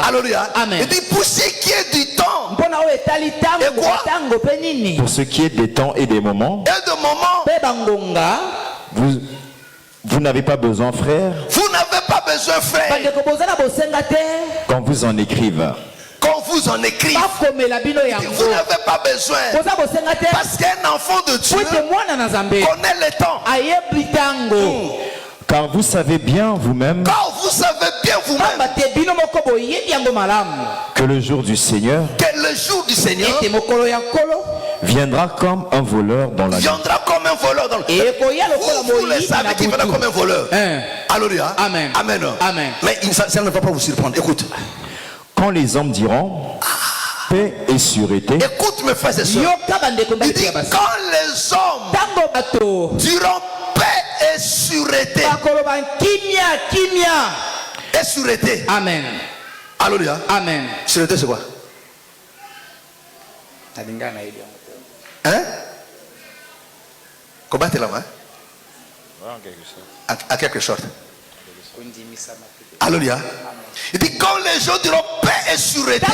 Alléluia. Amen. Il dit pour ce qui est du temps et quoi? pour ce qui est des temps et des moments, Et de moment, vous n'avez pas besoin, frère, vous n'avez pas besoin, frère, qu'on vous en écrive. qu'on vous en écrive. Vous n'avez pas besoin. Parce qu'un enfant de Dieu connaît le temps. Car vous savez bien vous-même Car vous savez bien vous-même que le jour du Seigneur que le jour du Seigneur viendra comme un voleur dans la nuit. viendra comme un voleur dans le vous le savez qu'il viendra comme un voleur. Alléluia. Amen. Amen. Amen. Mais ça ne va pas vous surprendre. Écoute. Quand les hommes diront paix et sûreté, Écoute mes frères et sœurs. Il dit quand les hommes diront paix et sûreté. Et sûreté. Amen. Alléluia. Amen. Sûreté c'est quoi? Hein? Combattre la main. À quelque sorte. Alléluia. Il dit quand les gens diront paix et sûreté.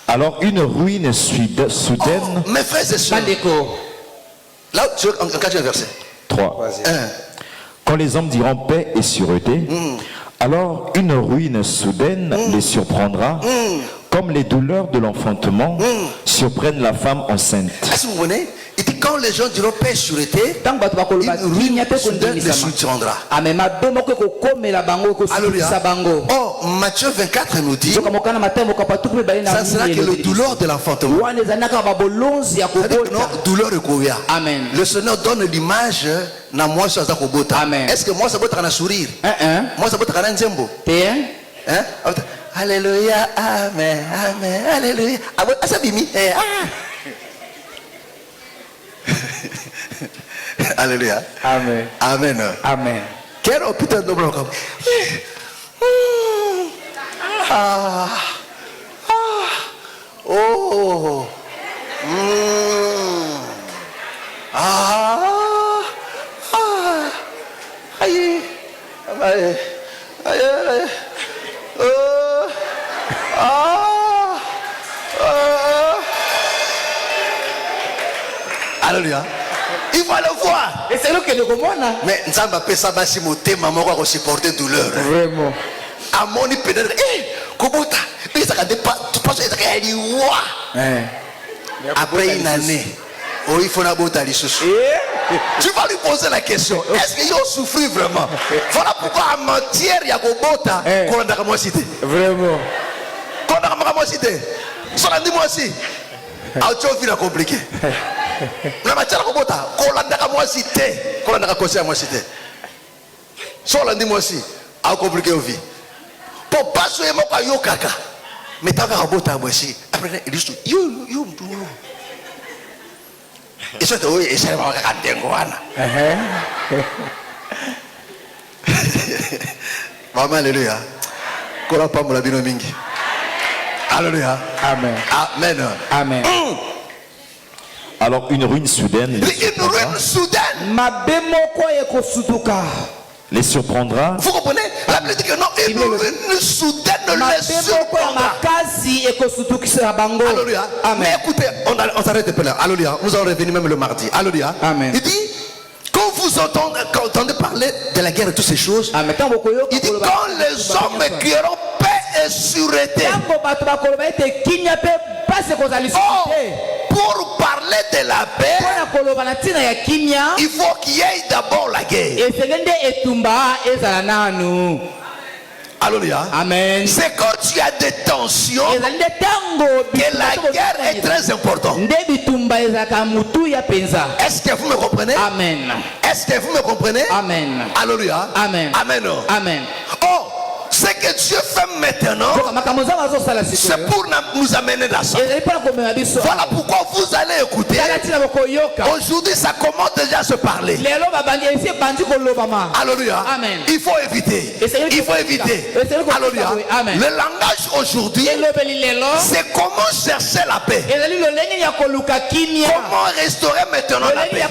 alors une ruine soudaine. Mes frères et sœurs. Là, tu veux en quatrième verset. 3. Hein? Quand les hommes diront paix et sûreté, alors une ruine soudaine les surprendra, comme les douleurs de l'enfantement surprennent la femme enceinte. Est-ce que vous voyez? Il dit quand les gens diront paix et sûreté, une ruine soudaine les surprendra. Alléluia. Oh, Matthieu 24 nous dit, ça sera que le douleur de l'enfantement. Non, douleur de Koya. Amen. Le Seigneur donne l'image na moi ça kobota. Amen. Est-ce que moi ça peut être un sourire? Moi ça peut être un nzembo. Hein? Alléluia. Amen. Amen. Alléluia. Ah ça bimi. Alléluia. Amen. Amen. Amen. Quel hôpital de bloc? Oh. Aïe. Aïe. Aïe. Alléluia. Il va le voir. Et c'est là que nous comprenons. Mais nous avons fait ça si mon thème maman va supporter douleur. Vraiment. À mon pédale, Kobota, mais ça ne pas après une année, oh il faut la bota les sous. Tu vas lui poser la question. Est-ce qu'il a souffert vraiment? Voilà pourquoi en matière il y a Kobota qu'on a moi cité. Vraiment. Qu'on a moi cité. Ça l'a dit moi aussi. Tu as vu la compliqué. La matière Kobota, qu'on a moi cité. Qu'on a conseillé à moi cité. Ça l'a dit moi aussi. A compliqué au vie. Pour pas se moi pas yo kaka. Mais t'as vu Kobota moi aussi. Après il dit yo. Et ça te et ça va regarder ngoana. Maman alléluia. Kola pa mola bino mingi. Alléluia. Amen. Amen. Amen. Alors une ruine soudaine les surprendra. Vous comprenez? La Bible dit que non, une ruine soudaine les surprendra. Alléluia. Mais écoutez, on s'arrête de parler. Alléluia. Nous allons revenir même le mardi. Alléluia. Amen. Il dit, quand vous entendez parler de la guerre et toutes ces choses, il dit quand les hommes crieront paix et sûreté. Pour parler de la paix, il faut qu'il y ait d'abord la guerre. Alléluia. Amen. C'est quand tu as des tensions que la guerre est très importante. Est-ce que vous me comprenez? Amen. Est-ce que vous me comprenez? Amen. Alléluia. Amen. Amen. Amen. Oh, ce que Dieu fait maintenant, c'est pour nous amener dans ça. Voilà pourquoi vous allez écouter. Aujourd'hui, ça commence déjà à se parler. Alléluia. Amen. Il faut éviter. Il faut éviter. Alléluia. Le langage aujourd'hui, c'est comment chercher la paix. Comment restaurer maintenant la paix.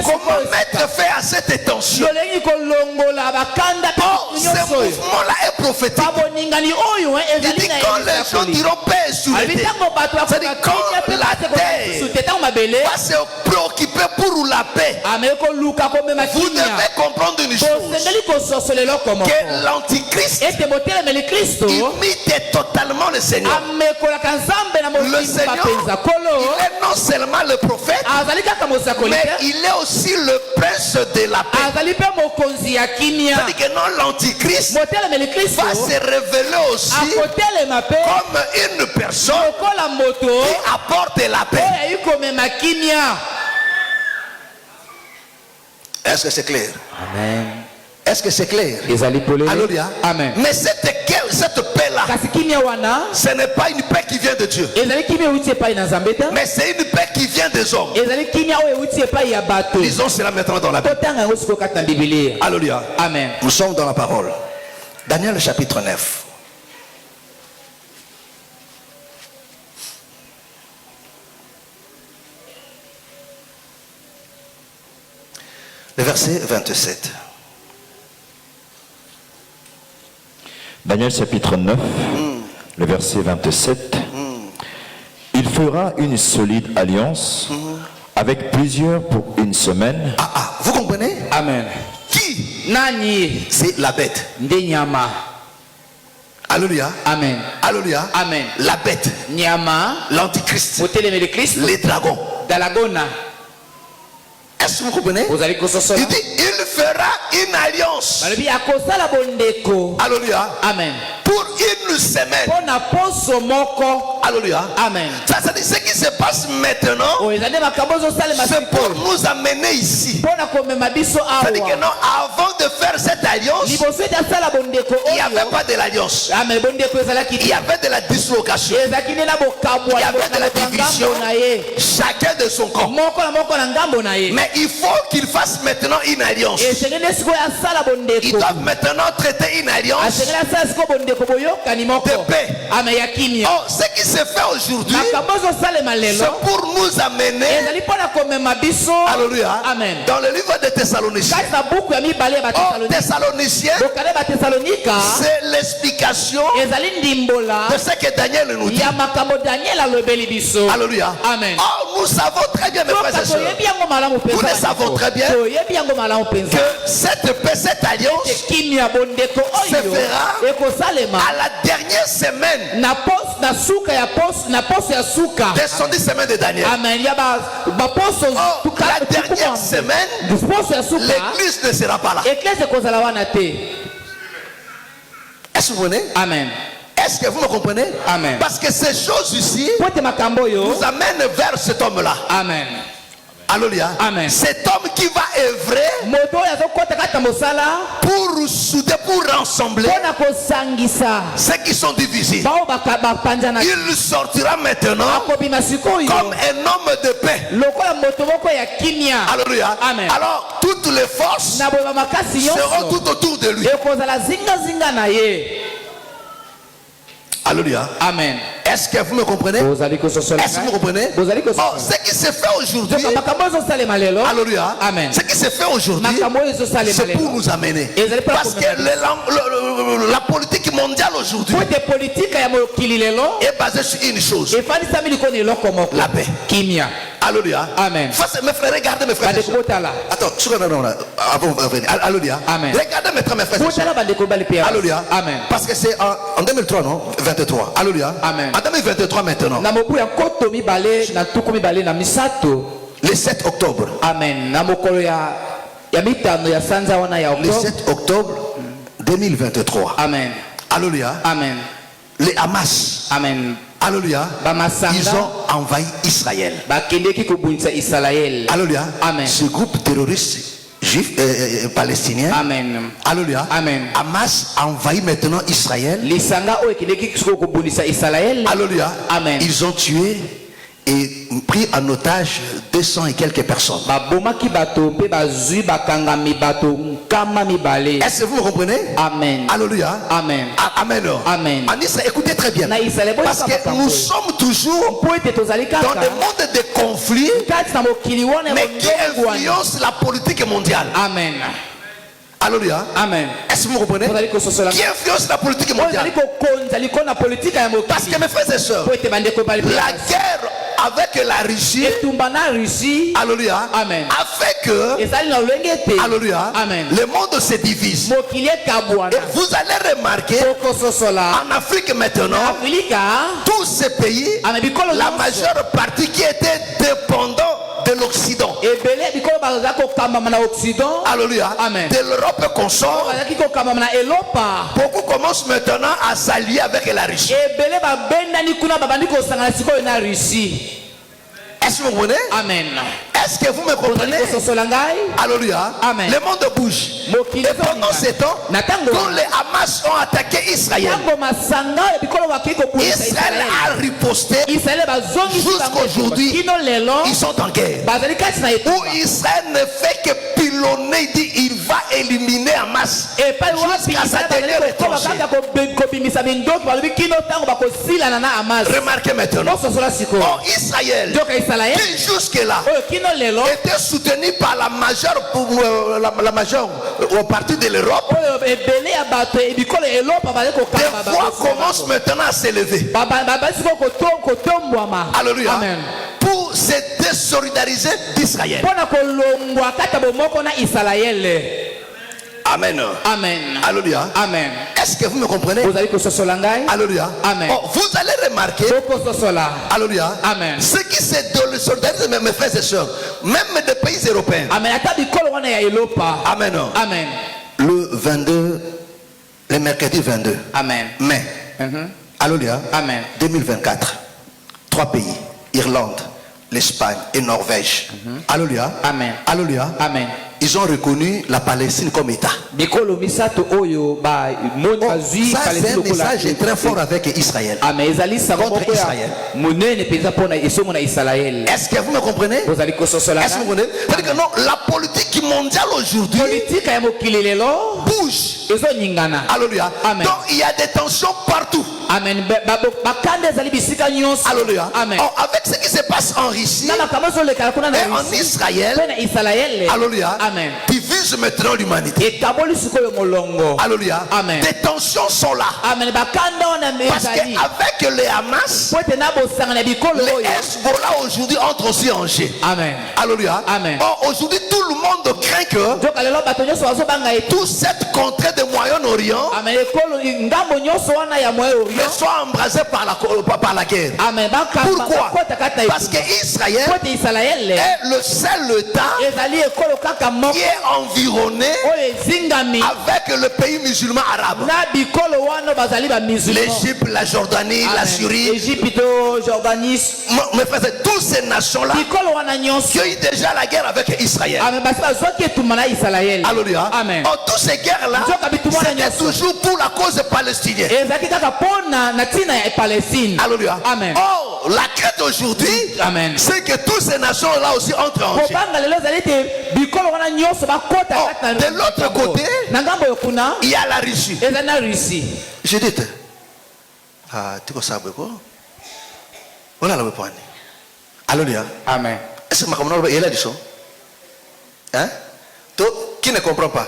Comment mettre fin à cette tension. Oh, ce mouvement-là est prophétique. Il dit quand les gens diront paix sur la terre, c'est-à-dire quand la terre va se préoccuper pour la paix. Vous devez comprendre une chose, que l'antichrist imite totalement le Seigneur. Le Seigneur, il est non seulement le prophète, mais il est aussi le prince de la paix. C'est-à-dire que non, l'antichrist va se révéler aussi comme une personne qui apporte la paix. Est-ce que c'est clair? Amen. Est-ce que c'est clair? Alléluia. Amen. Mais cette paix-là, ce n'est pas une paix qui vient de Dieu, mais c'est une paix qui vient des hommes. Lisons cela maintenant dans la Bible. Alléluia. Amen. Nous sommes dans la parole. Daniel chapitre 9. Le verset 27. Daniel chapitre 9, le verset 27. Il fera une solide alliance avec plusieurs pour une semaine. Vous comprenez? Amen. Qui? Nani? C'est la bête. Ndenyama. Alléluia. Amen. Alléluia. Amen. La bête. Nyama. L'antichrist. Christ. Les dragons. Dalagona. Est-ce que vous comprenez? Il dit, il fera une alliance. Alléluia. Amen. Pour une semaine. Alléluia. Amen. Ça dit ce qui se passe maintenant, c'est pour nous amener ici. C'est-à-dire que non, avant de faire cette alliance, il n'y avait pas de l'alliance. Il y avait de la dislocation. Il y avait de la division. Chacun de son camp. Mais il faut qu'il fasse maintenant une alliance. Ils doivent maintenant traiter une alliance de paix. Oh, ce qui se fait aujourd'hui, c'est pour nous amener. Alléluia. Amen. Dans le livre de Thessaloniciens. Oh, Thessaloniciens, c'est l'explication de ce que Daniel nous dit. Alléluia. Amen. Oh, nous savons très bien, mes frères et sœurs. Nous le savons très bien que cette paix, cette alliance se fera à la dernière semaine des 110 semaines de Daniel. Oh, la dernière semaine, l'église ne sera pas là. Est-ce que vous comprenez? Amen. Est-ce que vous me comprenez? Amen. Parce que ces choses ici nous amènent vers cet homme-là. Amen. Alléluia. Amen. Cet homme qui va œuvrer pour souder, pour rassembler ceux qui sont divisés. Il sortira maintenant comme un homme de paix. Alléluia. Amen. Alors toutes les forces seront tout autour de lui. Alléluia. Amen. Est-ce que vous me comprenez? Est-ce que vous me comprenez? Oh, ce qui se fait aujourd'hui, alléluia. Amen. Ce qui se fait aujourd'hui, c'est pour nous amener. Parce que la politique mondiale aujourd'hui est basée sur une chose: la paix. Alléluia. Amen. Mes frères, regardez mes frères. Attends, avant de venir. Alléluia. Amen. Regardez mes frères. Alléluia. Amen. Parce que c'est en 2003, non? 23. Alléluia. Amen. En 2023 maintenant. Le 7 octobre. Amen. Le 7 octobre 2023. Amen. Alléluia. Amen. Les Hamas. Amen. Alléluia. Ils ont envahi Israël. Alléluia. Amen. Ce groupe terroriste juif palestinien. Amen. Alléluia. Amen. Hamas a envahi maintenant Israël. Alléluia. Amen. Ils ont tué et pris en otage 200 et quelques personnes. Est-ce que vous me comprenez? Amen. Alléluia. Amen. Amen. Amen. En Israël, écoutez très bien. Parce que nous sommes toujours dans des mondes de conflits, mais qui influencent la politique mondiale. Amen. Alléluia. Amen. Est-ce que vous me comprenez? Qui influence la politique mondiale? Parce que mes frères et sœurs, la guerre avec la Russie, alléluia, Amen. a fait que, alléluia, Amen. le monde se divise. Et vous allez remarquer, en Afrique maintenant, tous ces pays, la majeure partie qui était dépendant de l'Occident, alléluia, Amen. de l'Europe consort, beaucoup commencent maintenant à s'allier avec la Russie. Est-ce que vous comprenez? Amen. Est-ce que vous me comprenez? Alléluia. Amen. Le monde bouge. Et pendant ce temps, quand les Hamas ont attaqué Israël, Israël a riposté. Jusqu'aujourd'hui, ils sont en guerre. Où Israël ne fait que pilonner, il dit il va éliminer Hamas jusqu'à sa dernière étranger. Remarquez maintenant. Oh, Israël, qui jusque-là était soutenu par la majeure partie de l'Europe, des voix commencent maintenant à s'élever. Alléluia. Amen. Pour se désolidariser d'Israël. Amen. Amen. Alléluia. Amen. Est-ce que vous me comprenez? Alléluia. Amen. Oh, vous allez remarquer. Alléluia. Amen. Ce qui se désolidarisent, mes frères et sœurs, même des pays européens. Amen. Amen. Amen. Le 22, le mercredi 22 Amen. mai. Alléluia. Amen. 2024. 3 pays. Irlande, l'Espagne et Norvège. Alléluia. Amen. Alléluia. Amen. Ils ont reconnu la Palestine comme État. Ça, c'est un message très fort avec Israël. Contre Israël. Est-ce que vous me comprenez? Est-ce que vous comprenez? C'est-à-dire que non, la politique mondiale aujourd'hui bouge. Alléluia. Amen. Donc il y a des tensions partout. Amen. Alléluia. Amen. Oh, avec ce qui se passe en Russie et en Israël, alléluia, Amen. divise maintenant l'humanité. Alléluia. Amen. Des tensions sont là. Amen. Parce qu'avec les Hamas, les Hezbollah aujourd'hui entrent aussi en jeu. Amen. Alléluia. Amen. Oh, aujourd'hui, tout le monde craint que toute cette contrée de Moyen-Orient soit embrasée par la guerre. Amen. Pourquoi? Parce qu'Israël est le seul État qui est environné avec le pays musulman arabe. L'Égypte, la Jordanie, la Syrie. Mes frères, toutes ces nations-là qui ont eu déjà la guerre avec Israël. Alléluia. Amen. Oh, toutes ces guerres-là, c'était toujours pour la cause palestinienne. Alléluia. Amen. Oh, la crainte aujourd'hui, c'est que toutes ces nations-là aussi entrent en jeu. Oh, de l'autre côté, il y a la Russie. Je dis, tu vois ça, voilà le point. Alléluia. Amen. Est-ce que ma commune est là du son? Hein? Qui ne comprend pas?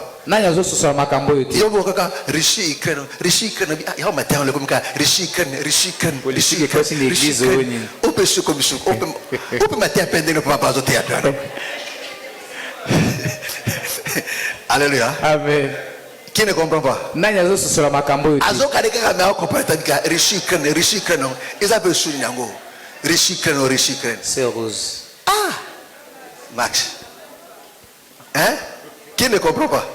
Russie, Ukraine, Russie, Ukraine, il y a un matin, le communiqué, Russie, Ukraine, Russie, Ukraine, Russie, Ukraine, Russie, Ukraine. On peut se comme ça, on peut mettre un pendant le pas au théâtre. Alléluia. Amen. Qui ne comprend pas? Azo kadeka me comprend que Russie, Ukraine, Russie, Ukraine, ils appellent sur Nyango. Russie, Ukraine, Russie, Ukraine. C'est rose. Ah, Max. Hein? Qui ne comprend pas?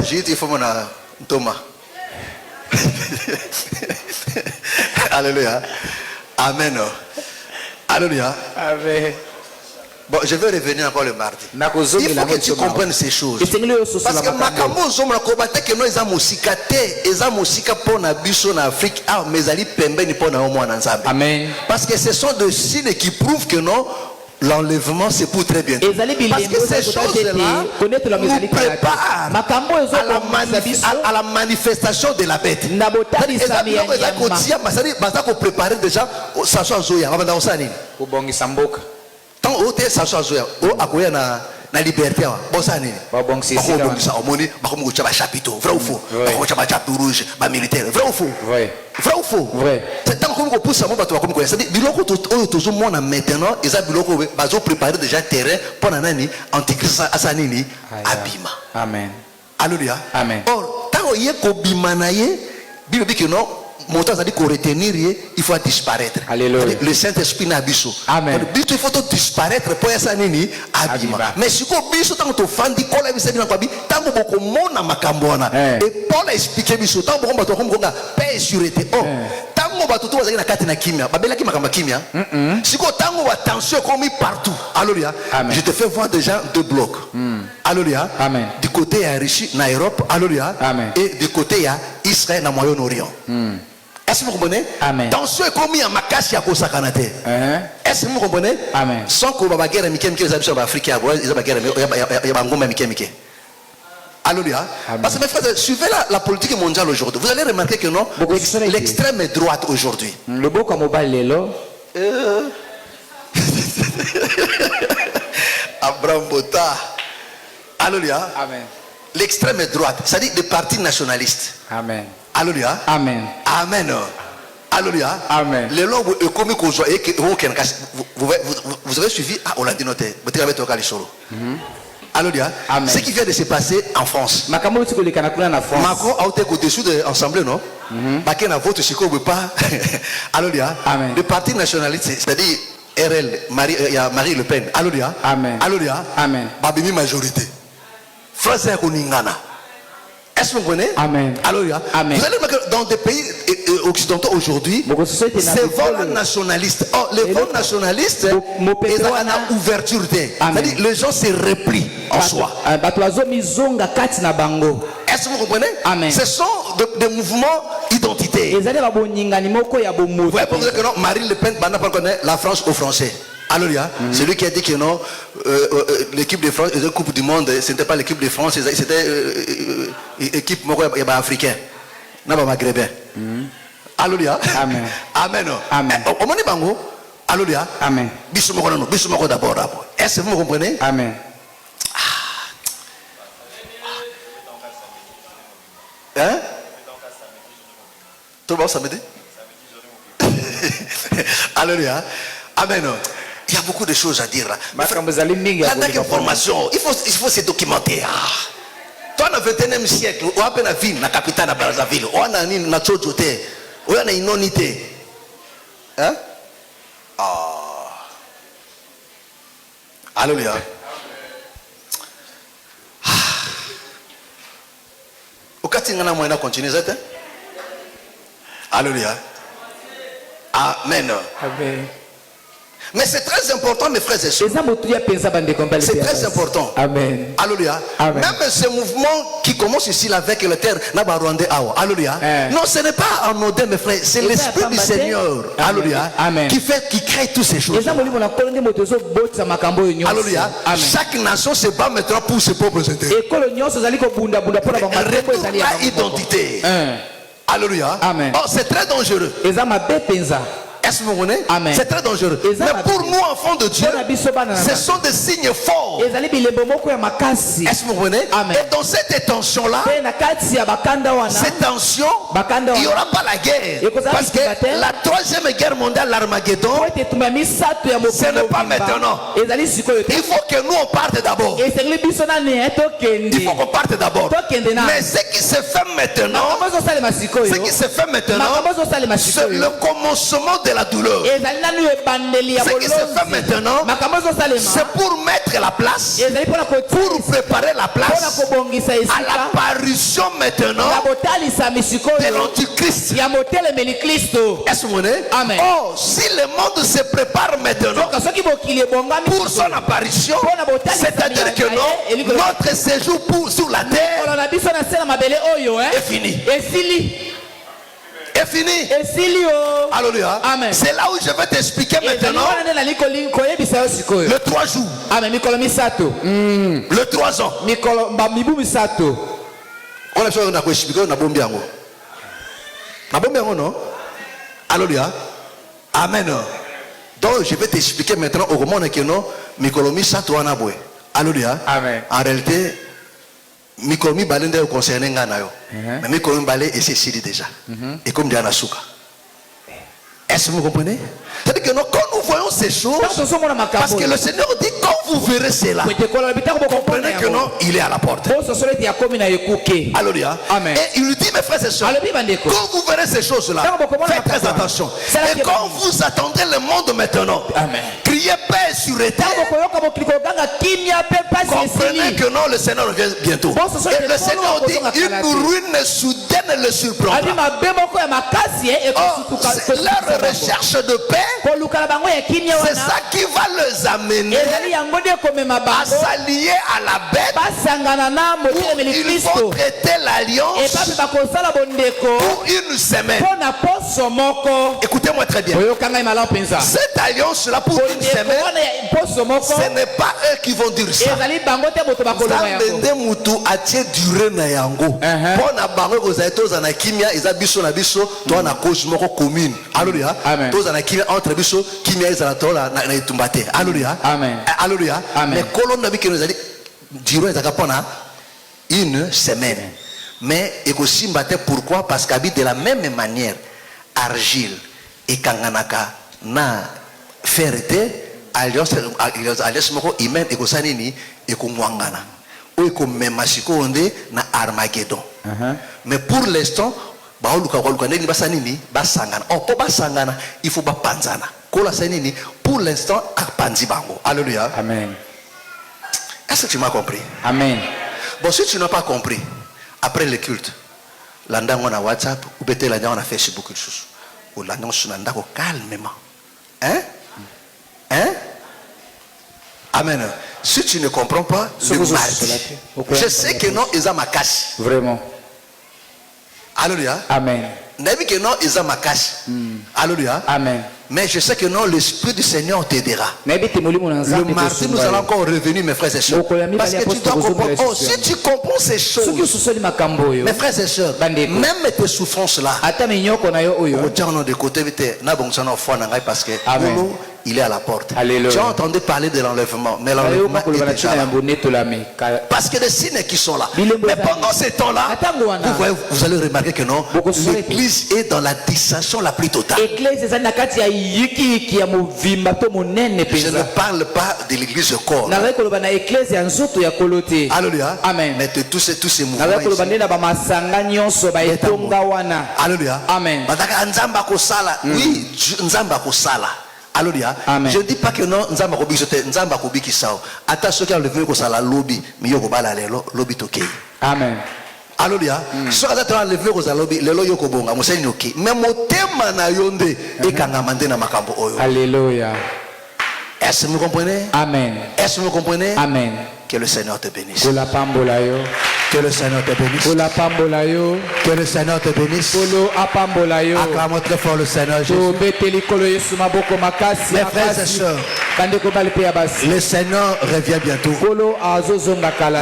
J'ai dit, il faut mon Thomas. Alléluia. Amen. Alléluia. Amen. Bon, je vais revenir encore le mardi. Il faut que tu comprennes ces choses. Parce que Makambo Zomra Kobate que nous avons musika te, ezam musika pour na biso na Afrique, ah mais ali pembe ni pour na omo na Nzambe. Amen. Parce que ce sont des signes qui prouvent que non, l'enlèvement c'est pour très bien. Parce que ces choses-là nous préparent à la manifestation de la bête. Préparer déjà Sacha Zoya. Tant que Sacha Zoya, na liberté bossa nini bakobongisa omoni bakomucha ba chapiteau vrai ou faux bakomucha ba chapeau rouge ba militaire vrai ou faux vrai ou faux vrai c'est tant qu'on pousse mo bato bakomuko c'est biloko oyo tozo mona maintenant eza biloko bazo préparer déjà terrain pour nani antichrist asa nini abima. Amen. Alléluia. Amen. Or tant oye ko bimana ye bible dit que non mon temps a dit qu'on retenir il faut disparaître. Alléluia. Le Saint-Esprit n'a biso. Amen. Il faut disparaître pour ça nini abima. Mais si ko biso tant to fandi ko la biso na kwabi tant boko mona makambona et Paul a expliqué biso tant boko bato ko nga paix et sûreté. Oh tant bato to bazaki na kati na kimia babela ki makamba kimia. Si ko tant wa tension comme partout. Alléluia. Je te fais voir déjà deux blocs. Alléluia. Amen. Du côté il y a Russie na Europe. Alléluia. Et du côté il y a Israël na Moyen-Orient. Est-ce que vous comprenez? Amen. Tension est commis en makasi à Kosakanate. Est-ce que vous comprenez? Amen. Sans que vous ayez guerre Mikem qui est en Afrique, il y a guerre Mikem. Alléluia. Parce que mes frères, suivez la politique mondiale aujourd'hui. Vous allez remarquer que non, l'extrême droite aujourd'hui. Le beau comme au balelo. Abraham Bota. Alléluia. Amen. L'extrême droite, c'est-à-dire des partis nationalistes. Amen. Alléluia. Amen. Amen. Alléluia. Amen. Les lois comme vous avez suivi on l'a dit noté. Alléluia. Ce qui vient de se passer en France. Macron a été au-dessus de l'Assemblée, non? Macron a voté sur quoi pas. Alléluia. Le parti nationaliste, c'est-à-dire RL, Marie Le Pen. Alléluia. Amen. Alléluia. Amen. Babimi majorité. Français Koningana. Est-ce que vous comprenez? Amen. Alléluia. Amen. Vous allez voir que dans des pays occidentaux aujourd'hui, c'est vols nationalistes. Oh, les vols nationalistes, ils ont une ouverture. C'est-à-dire les gens se replient en soi. Est-ce que vous comprenez? Amen. Ce sont des mouvements identitaires. Vous voyez pour vous dire que non, Marine Le Pen, la France aux Français. Alléluia. Celui qui a dit que non, l'équipe de France, la Coupe du Monde, ce n'était pas l'équipe de France, c'était l'équipe africaine, non maghrébin. Alléluia. Amen. Amen. Amen. Alléluia. Amen. Bisous d'abord. Est-ce que vous comprenez? Amen. Hein? Tout le monde samedi? Alléluia. Amen. Il y a beaucoup de choses à dire là. La information, il faut se documenter. Toi, dans le 21e siècle, on a la ville, la capitale de Brazzaville, on a une chojoté, on a une nonité. Hein? Alléluia. Au cas où on a continué, c'est Alléluia. Amen. Amen. Mais c'est très important, mes frères et sœurs. C'est très important. Amen. Alléluia. Amen. Même ce mouvement qui commence ici avec la terre, Alléluia. Non, ce n'est pas anodin, mes frères. C'est l'esprit du Seigneur. Alléluia. Qui crée toutes ces choses. Alléluia. Chaque nation se bat maintenant pour ses propres intérêts. La identité. Alléluia. Oh, c'est très dangereux. Est-ce que vous comprenez? C'est très dangereux. Mais pour nous, enfants de Dieu, ce sont des signes forts. Est-ce que vous comprenez? Et dans cette tension-là, cette tension, il n'y aura pas la guerre. Parce que la troisième guerre mondiale, l'Armageddon, ce n'est pas maintenant. Il faut que nous, on parte d'abord. Il faut qu'on parte d'abord. Mais ce qui se fait maintenant, c'est le commencement de la la douleur. Ce qui se fait maintenant, c'est pour mettre la place, pour préparer la place à l'apparition maintenant de l'Antichrist. Est-ce que vous voyez? Oh, si le monde se prépare maintenant pour son apparition, c'est-à-dire que non, notre séjour sur la terre est fini. Est fini. Alléluia. C'est là où je vais t'expliquer maintenant le 3 jours. Le 3 ans. On a besoin d'expliquer na bombi yango. Na bombi yango non? Alléluia. Amen. Donc je vais t'expliquer maintenant au moment que non mikolomi sato wana boy. Alléluia. Amen. En réalité mikolomi balende concerné ngana yo. Mais mikolomi balé et c'est siri déjà. Et comme diana souka. Est-ce que vous comprenez? C'est-à-dire que non, quand nous voyons ces choses, parce que le Seigneur dit quand vous verrez cela, comprenez que non, il est à la porte. Alléluia. Amen. Et il lui dit, mes frères et sœurs, quand vous verrez ces choses-là, faites très attention. Et quand vous attendez le monde maintenant, criez paix sur la terre. Comprenez que non, le Seigneur revient bientôt. Et le Seigneur dit, une ruine soudaine le surprendra. Leur recherche de paix, c'est ça qui va les amener à s'allier à la bête, où ils vont traiter l'alliance pour une semaine. Écoutez-moi très bien. Cette alliance-là pour une semaine, ce n'est pas eux qui vont dire ça. Alléluia. Entre biso kimia ezalatola na itumbate. Alléluia. Amen. Alléluia. Amen. Mais colonne nabi que nous a dit dirons ezakapona une semaine. Mais aussi mbate pourquoi? Parce qu'habite de la même manière argile et kanganaka na ferté alliance moko imen ekosani ni ekongwangana. O ekomemashiko onde na Armageddon. Mais pour l'instant il faut panzana. Pour l'instant, alléluia. Amen. Est-ce que tu m'as compris? Amen. Bon, si tu n'as pas compris, après le culte, l'andango na WhatsApp ou peut-être l'andango na Facebook, ou l'andango sur l'andango calmement. Hein? Hein? Amen. Si tu ne comprends pas, le mardi, je sais que non, ils ont ma casse. Vraiment. Alléluia. Amen. Que non, ils ont ma casse. Alléluia. Amen. Mais je sais que non, l'Esprit du Seigneur t'aidera. Le mardi, nous allons encore revenir, mes frères et sœurs. Parce que tu dois comprendre. Oh, si tu comprends ces choses, mes frères et sœurs, même tes souffrances-là, parce que il est à la porte. Tu as entendu parler de l'enlèvement, mais l'enlèvement est déjà là. Parce que des signes qui sont là. Mais pendant ces temps-là, vous allez remarquer que non, l'église est dans la distraction la plus totale. Je ne parle pas de l'église corps. Alléluia. Amen. Mais de tous ces mouvements ici. Alléluia. Amen. Oui, Nzamba Kosala. Alléluia. Amen. Je ne dis pas que non, Nzamba Kobiki Nzamba Kobiki Sao. Attention qu'il y a le venu Kosala lobby, mais yoko bala lobby toke. Amen. Alléluia. Ce que tu as levé aux lobby, le loyo kobonga, museni ok. Mais mon thème na yonde et kangamande na makambo oyo. Alléluia. Est-ce que vous comprenez? Amen. Est-ce que vous comprenez? Amen. Que le Seigneur te bénisse. Que le Seigneur te bénisse. Que le Seigneur te bénisse. Acclame très fort le Seigneur Jésus. Mes frères et sœurs, le Seigneur revient bientôt.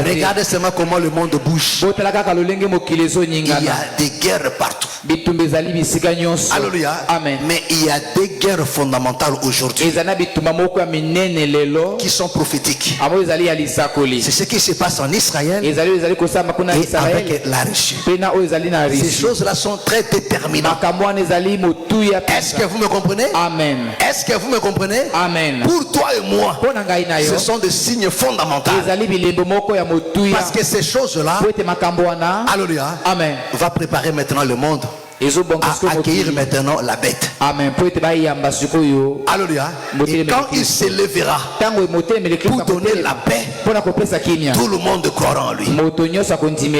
Regardez seulement comment le monde bouge. Il y a des guerres partout. Alléluia. Amen. Mais il y a des guerres fondamentales aujourd'hui qui sont prophétiques. C'est ce qui se passe en Israël et avec la Russie. Ces choses-là sont très déterminantes. Est-ce que vous me comprenez? Amen. Est-ce que vous me comprenez? Amen. Pour toi et moi, ce sont des signes fondamentaux. Parce que ces choses-là, alléluia, Amen, va préparer maintenant le monde à accueillir maintenant la bête. Amen. Alléluia. Et quand il s'élèvera pour donner la paix, tout le monde croira en lui.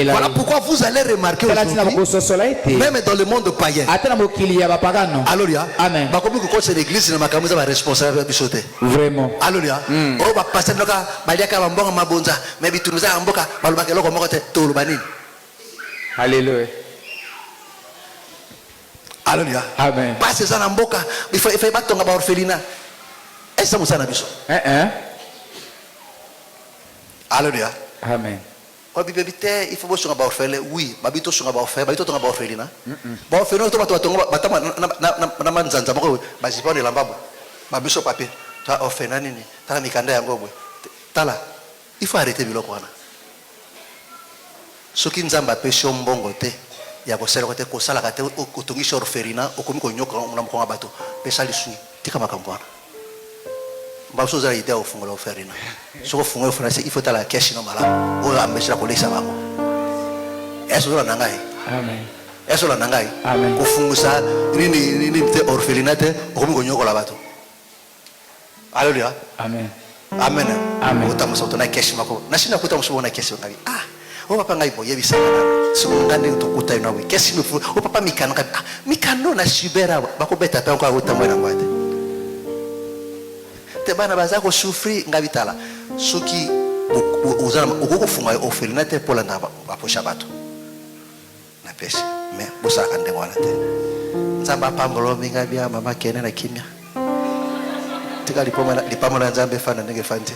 Voilà pourquoi vous allez remarquer aujourd'hui, même dans le monde païen, alléluia, amen. C'est l'église qui est responsable de sauter. Vraiment. Alléluia. Alléluia. Alléluia. Amen. Pas ces anamboka, il faut pas tomber dans l'orphelinat. Est-ce que ça n'a biso? Alléluia. Amen. Quand il faut que vous orphelin, oui, babito sur orphelin, babito tomber dans l'orphelinat. Bon orphelin, tu vas tomber, batama na manzanza moko, basipa ne lambabo. Babiso papier, tu as orphelin nini, tu as mikanda yango boy. Tala, il faut arrêter biloko wana. Soki nzamba pêche mbongo te. Ya kosala kote kosala kate otongisha orphelina okomi konyoka na mkonga bato pesa lisui tika makambwana mbaso za idea ofungola orphelina soko fungola orphelina il faut tala cash no mala o ambesha kolesa bango eso la nangai amen eso la nangai amen kufungusa nini te orphelina te okomi konyoka la bato alléluia amen amen amen utamusa utona cash mako nashina kutamusa na cash ngabi o papa ngai boye bisana so ngande tokuta ina we kesi me fu o papa mikano ka mikano na shibera bakobeta pe kwa utamwe na ngwate te bana baza ko souffrir ngabitala soki uzana ukufunga orphelina te pola ndaba baposha bato na pesa me bosa kande ngwana te nzamba pambolo minga bia mama kene na kimya tika lipoma na nzambe fana ndenge fante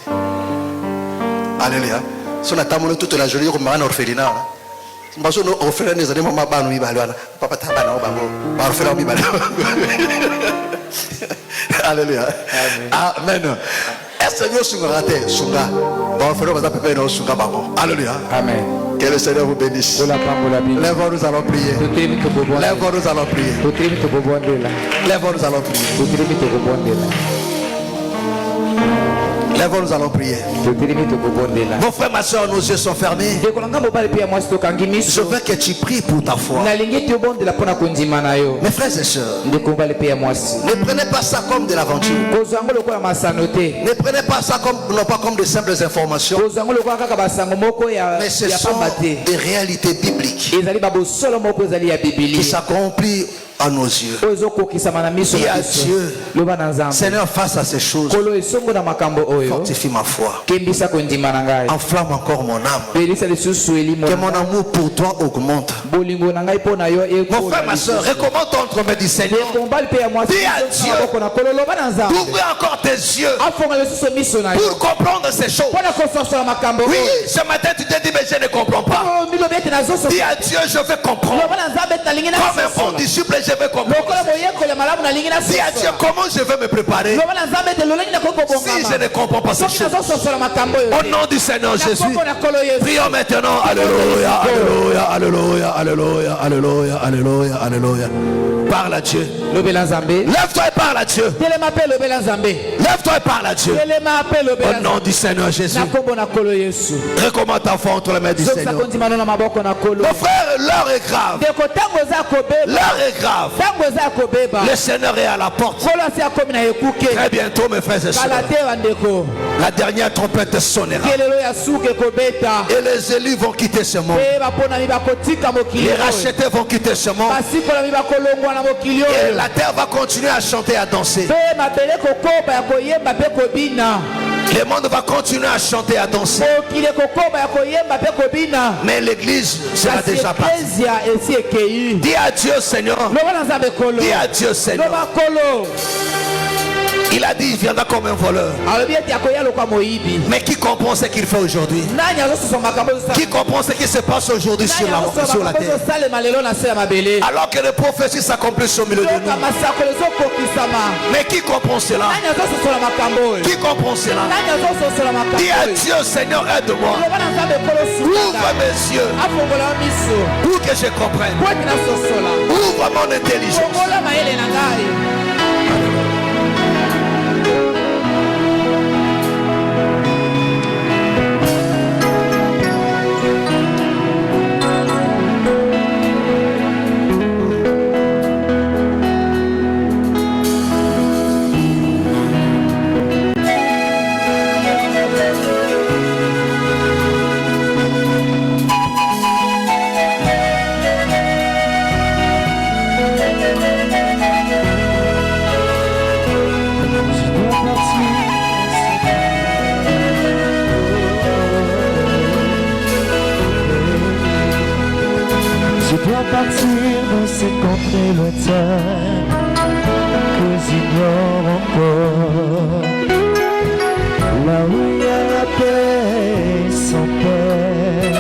alléluia. Si on a tamouné toute la journée comme un orphelinat, parce que nos orphelins nous ont maman banu ibalwana, papa tabana obango, orphelin ibalwana. Alléluia. Amen. Est-ce que nous sommes ratés, sunga? Orphelin va s'appeler nos sunga bango. Alléluia. Amen. Que le Seigneur vous bénisse. Lève-vous, nous allons prier. Lève-vous, nous allons prier. Lève-vous, nous allons prier. Lève-vous, nous allons prier. Mon frère, ma soeur, nos yeux sont fermés. Je veux que tu pries pour ta foi. Mes frères et sœurs, ne prenez pas ça comme de l'aventure. Ne prenez pas ça comme, non pas comme de simples informations, mais ce sont des réalités bibliques qui s'accomplissent à nos yeux. Dis à Dieu, Seigneur, face à ces choses, fortifie ma foi, enflamme encore mon âme, que mon amour pour toi augmente. Mon frère, ma soeur, recommande ton entremet du Seigneur. Dis à Dieu d'ouvrir encore tes yeux pour comprendre ces choses. Oui, ce matin tu te dis mais je ne comprends pas. Dis à Dieu, je veux comprendre. Comme un bon disciple, je veux comprendre. Dis à Dieu comment je veux me préparer si je ne comprends pas ces choses. Au nom du Seigneur Jésus, prions maintenant. Alléluia, alléluia, alléluia, alléluia, alléluia, alléluia, alléluia. Parle à Dieu. Lève-toi et parle à Dieu. Lève-toi et parle à Dieu. Au nom du Seigneur Jésus. Recommande ta foi entre les mains du Seigneur. Mon frère, l'heure est grave. L'heure est grave. Le Seigneur est à la porte. Très bientôt, mes frères et sœurs, la dernière trompette sonnera. Et les élus vont quitter ce monde. Les rachetés vont quitter ce monde. Et la terre va continuer à chanter et à danser. Le monde va continuer à chanter et à danser. Mais l'église sera déjà partie. Dis à Dieu, Seigneur. Dis à Dieu, Seigneur. Il a dit il viendra comme un voleur. Mais qui comprend ce qu'il fait aujourd'hui? Qui comprend ce qui se passe aujourd'hui sur la terre? Alors que les prophéties s'accomplissent au milieu de nous. Mais qui comprend cela? Qui comprend cela? Dis à Dieu, Seigneur, aide-moi. Ouvre mes yeux pour que je comprenne. Ouvre mon intelligence. dois partir dans ces contrées lointaines que j'ignore encore. Là où il y a la paix sans peine,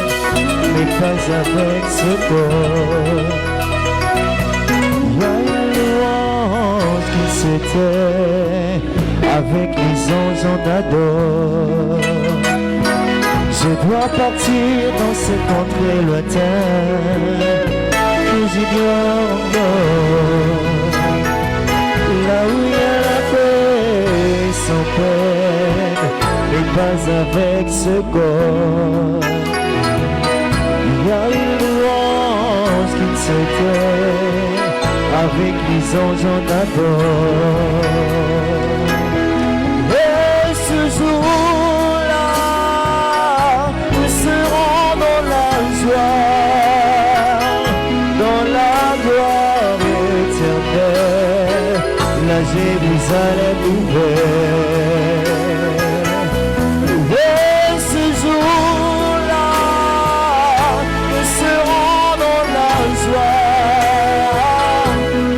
mais pas avec ce corps. Il y a une louange qui s'était, avec les anges on adore. Je dois partir dans ces contrées lointaines que j'ignore encore. Là où il y a la paix sans peine, mais pas avec ce corps. Il y a une louange qui se tait, avec les anges on adore. Et ce jour-là, nous serons dans la joie, dans la gloire éternelle, la Jérusalem nouvelle. Et ce jour-là, nous serons dans la joie,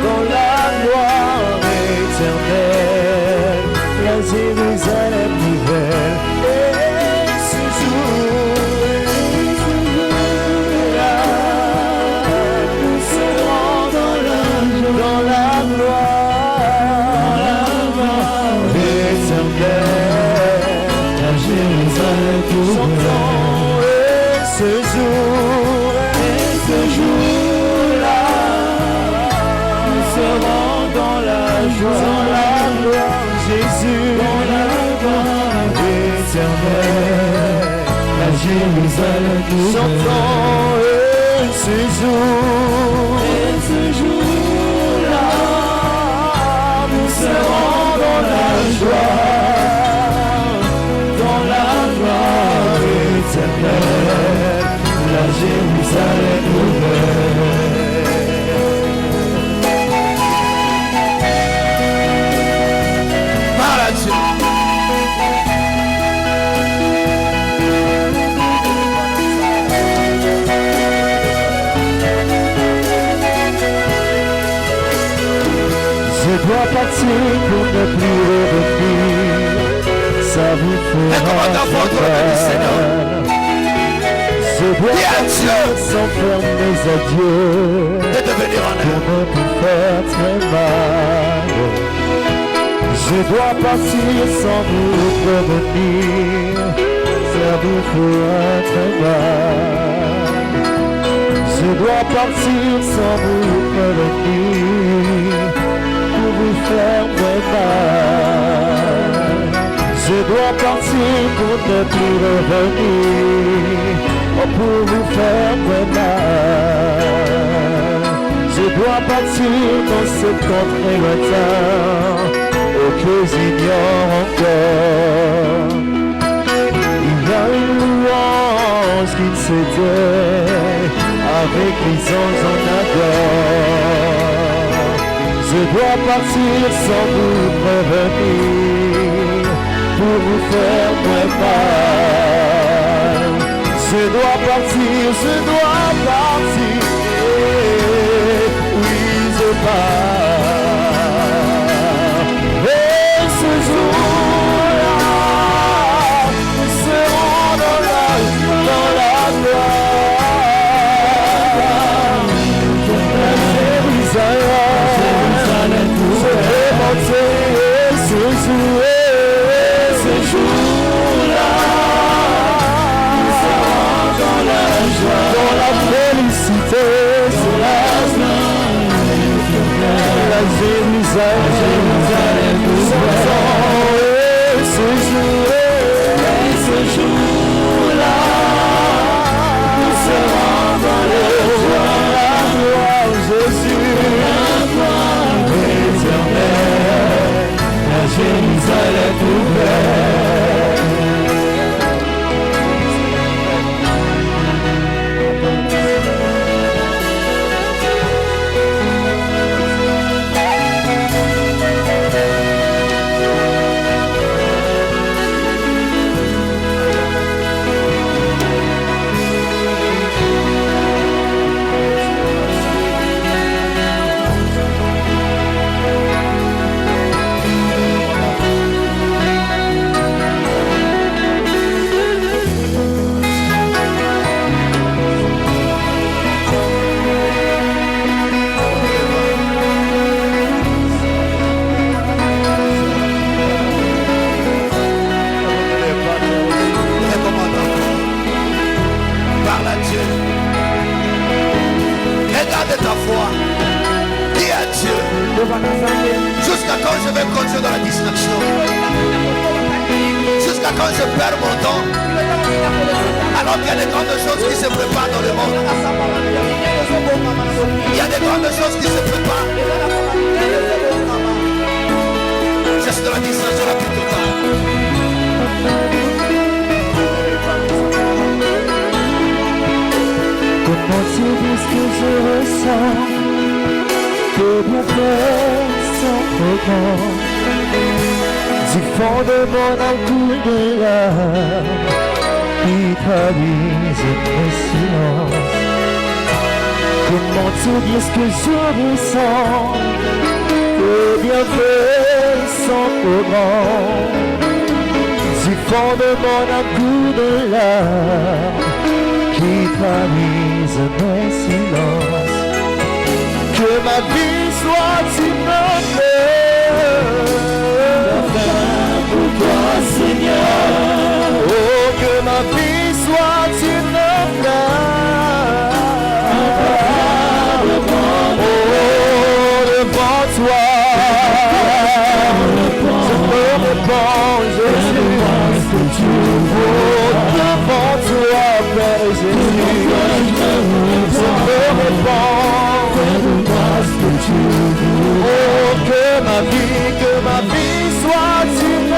dans la gloire éternelle, la Jérusalem nouvelle. Et ce jour-là, nous serons dans la gloire éternelle, la Jérusalem nouvelle. Et ce jour-là, nous serons dans la joie, dans la gloire, Jésus, dans la gloire éternelle, la Jérusalem nouvelle. Et ce jour-là, nous serons dans la joie, dans la gloire éternelle, la Jérusalem nouvelle. Je dois partir pour ne plus revenir, ça vous fera mal. Je dois partir sans faire mes adieux, pour ne plus faire très mal. Je dois partir sans vous revenir, ça vous fera très mal. Je dois partir sans vous revenir, pour vous faire moins mal. Je dois partir pour ne plus revenir, pour vous faire moins mal. Je dois partir dans cette contrée lointaine, que j'ignore encore. Il y a une louange qui s'était, avec les anges on adore. Je dois partir sans vous prévenir, pour vous faire moins mal. Je dois partir, oui je pars. Et ce jour-là, nous serons dans la gloire, la Jérusalem, je vais monter ce jour-là, nous serons dans la joie, dans la félicité, c'est la Jérusalem, nous entendons ce jour-là, nous serons dans la gloire, Jésus, la gloire éternelle, la Jérusalem nouvelle. de ta foi. Dis à Dieu, jusqu'à quand je vais conduire dans la distraction? Jusqu'à quand je perds mon temps? Alors qu'il y a des grandes choses qui se préparent dans le monde. Il y a des grandes choses qui se préparent. C'est de la distraction la plus totale. Comment tu dis ce que je ressens? Que bien faire sans programme. Du fond de mon âme coule de larmes qui trahissent mes silences. Comment tu dis ce que je ressens? Que bien faire sans programme. Du fond de mon âme coule de larmes qui trahissent mes silences. Que ma vie soit une pour toi, Seigneur. Oh, que ma vie soit une devant toi. Je me répands, Jésus. Devant toi, Père Jésus. Je me répands. Oh, que ma vie soit une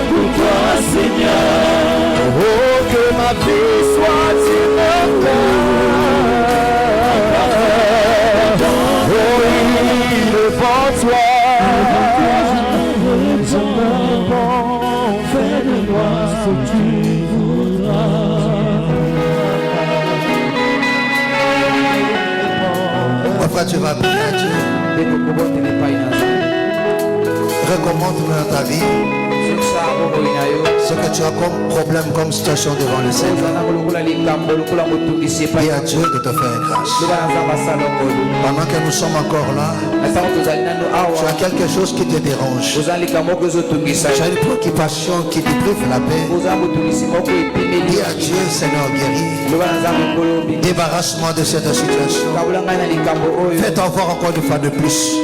pour toi, Seigneur. Oh, que ma vie soit une oh, oui, devant toi. Je me répands, fais de moi ce que tu voudras. Parfois tu vas prier à Dieu. Recommande dans ta vie ce que tu as comme problème, comme situation devant le Seigneur. Et à Dieu de te faire grâce. Pendant que nous sommes encore là, tu as quelque chose qui te dérange. Tu as une préoccupation qui te prive la paix. Dis à Dieu, Seigneur, guéris. Débarrasse-moi de cette situation. Fais-toi voir encore une fois de plus.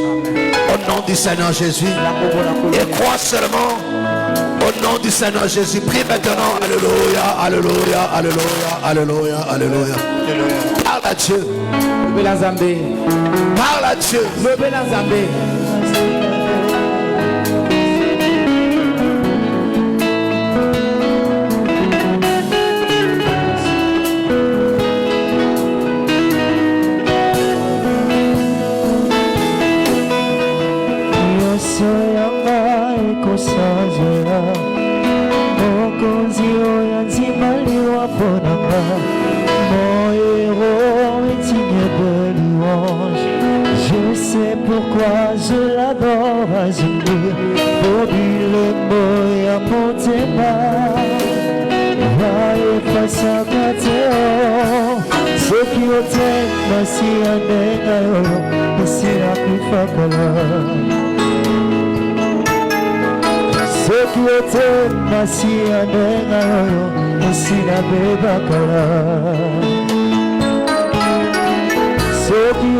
Au nom du Seigneur Jésus. Et crois seulement. Au nom du Seigneur Jésus. Prie maintenant. Alléluia, alléluia, alléluia, alléluia, alléluia. Parle à Dieu. Parle à Dieu. Je sais pourquoi je l'adore à genoux. Mobile moya motema Vae fasa kateo Soki otema si anenga yo Esira kufakala Soki otema si anenga yo Esira bebakala Soki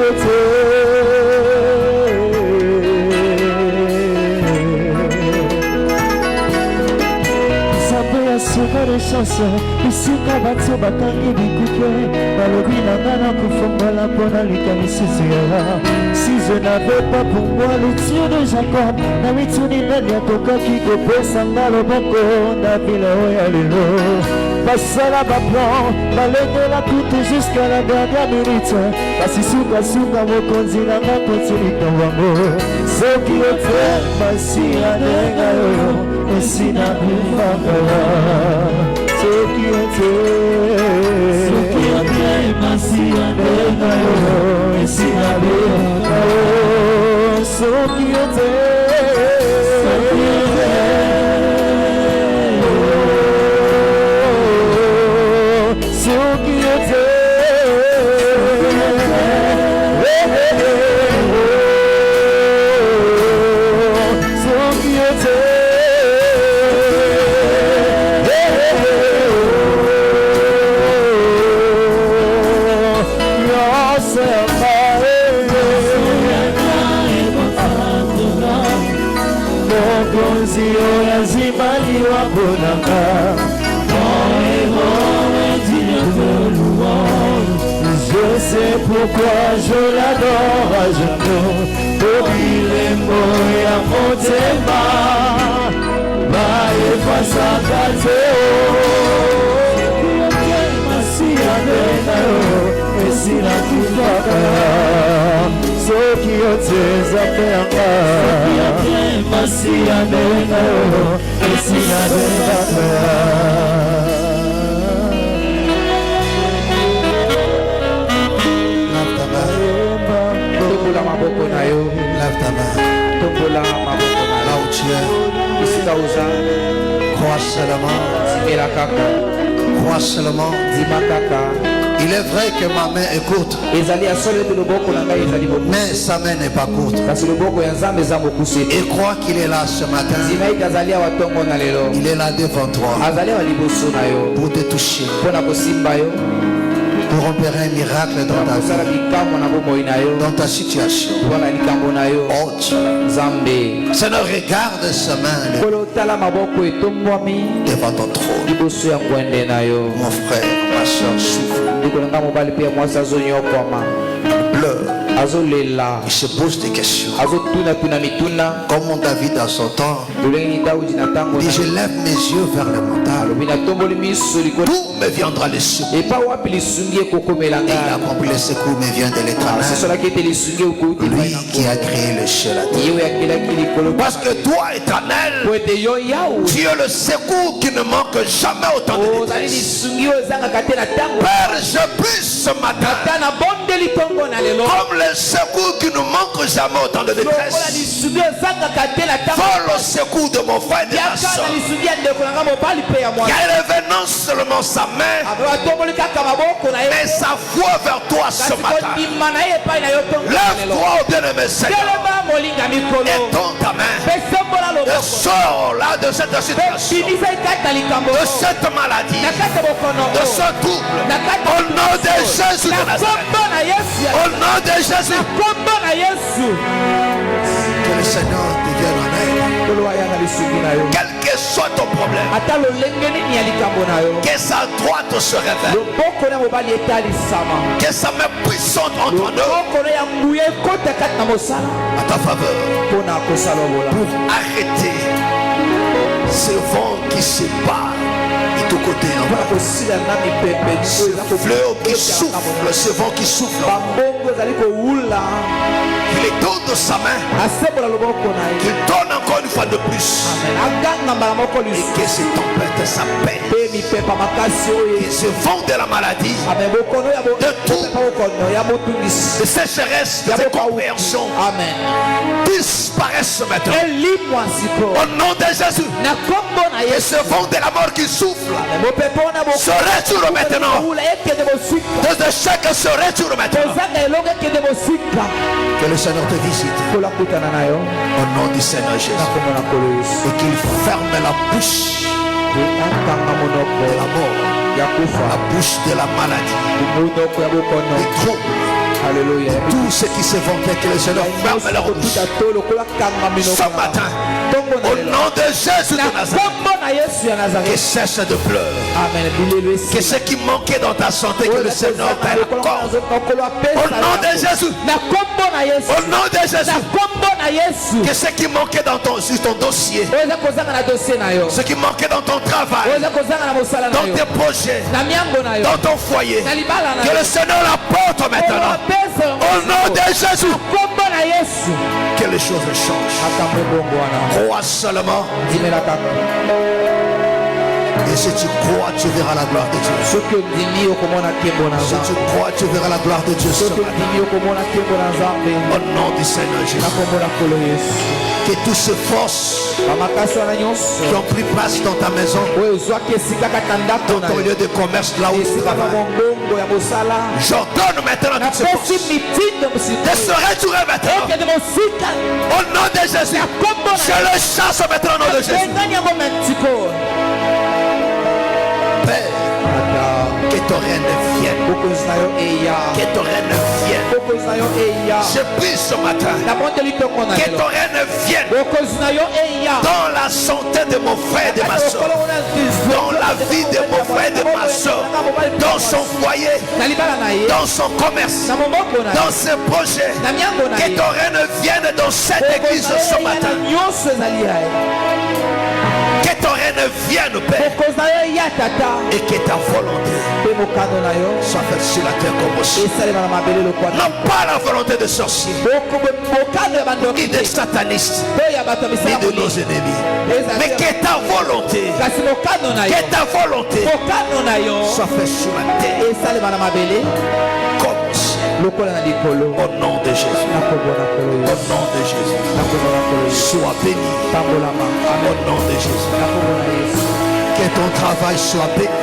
Soka de chance, isika bato bakangi bikuke Balobi na ngana kufongola pona likanisi ya. Si je n'avais pas pour moi le Dieu de Jacob Namituni nani akokaki kopesa nga loboko na vile oya lelo Basala baplan, balengela kutu jusqu'à la dernière minute Kasi suka mokonzi na nga kotilika wango Soki ote masi anenga yoyo Esina bifakala Soki ote masi anenga yoyo Esina bifakala Soki ote bonanga. Mon héros est digne de louange. Je sais pourquoi je l'adore à genoux. Oublie les mots et à monter ma et face à Lève ta main. Là où tu es. Crois seulement. Crois seulement. Il est vrai que ma main est courte, mais sa main n'est pas courte. Et crois qu'il est là ce matin. Il est là devant toi pour te toucher, pour opérer un miracle dans ta vie, dans ta situation. Oh Dieu, Seigneur, regarde sa main devant ton trône. Mon frère, ma soeur souffre, pleure. Il se pose des questions. Comme mon David dans son temps, dit, je lève mes yeux vers le montagne. D'où me viendra le secours? Et il a compris, le secours me vient de l'Éternel, lui qui a créé le ciel et la terre. Parce que toi, Éternel, tu es le secours qui ne manque jamais autant de détresse. Père, je prie ce matin, comme le secours qui ne manque jamais autant de détresse, vole au secours de mon frère et de ma soeur, qui a élevé non seulement sa main, mais sa foi vers toi ce matin. Lève-toi, oh bien-aimé Seigneur, et tends ta main et sors là de cette situation, de cette maladie, de ce trouble, au nom de Jésus de Nazareth. Au nom de Jésus, que le Seigneur te vienne en aide. Quel que soit ton problème, que sa droite se révèle, que sa main puissante entre nous à ta faveur, pour arrêter ce vent qui se bat de tous côtés. Ce fléau qui souffle, ce vent qui souffle, qu'il les donne de sa main, qu'il donne encore une fois de plus, et que ces tempêtes s'appellent, que ce vent de la maladie, de tout, de sécheresse, de compréhension, disparaissent maintenant. Au nom de Jésus, et ce vent de la mort qui souffle se retourne maintenant. De chaque se retourne maintenant. Que le Seigneur te visite au nom du Seigneur Jésus, et qu'il ferme la bouche de la mort, la bouche de la maladie, des troubles. Alléluia. Tout ce qui se vantait, que le Seigneur ferme leur bouche ce matin. Au nom de Jésus de Nazareth, que cesse de pleurer. Que ce qui manquait dans ta santé, que le Seigneur t'accorde. Au nom de Jésus. Au nom de Jésus. Que ce qui manquait dans sur ton dossier, ce qui manquait dans ton travail, dans tes projets, dans ton foyer, que le Seigneur l'apporte maintenant. Au nom de Jésus, que les choses changent. Crois seulement. Et si tu crois, tu verras la gloire de Dieu. Si tu crois, tu verras la gloire de Dieu. Au nom du Seigneur Jésus. Que toutes ces forces qui ont pris place dans ta maison, dans ton lieu de commerce, là où tu travailles, j'ordonne maintenant toutes ces forces de se retourner maintenant. Au nom de Jésus, je le chasse maintenant au nom de Jésus. Père, que ton règne vienne. Que ton règne vienne. Je prie ce matin. Que ton règne vienne. Dans la santé de mon frère et de ma soeur. Dans la vie de mon frère et de ma soeur. Dans son foyer. Dans son commerce. Dans ses projets. Que ton règne vienne dans cette église ce matin. Que ton règne vienne, Père. Et que ta volonté soit faite sur la terre comme au ciel. Non pas la volonté de sorciers, ni des satanistes, ni de nos ennemis. Mais que ta volonté soit faite sur la terre comme au ciel. Au nom de Jésus. Au nom de Jésus. Sois béni. Au nom de Jésus. Que ton travail soit béni.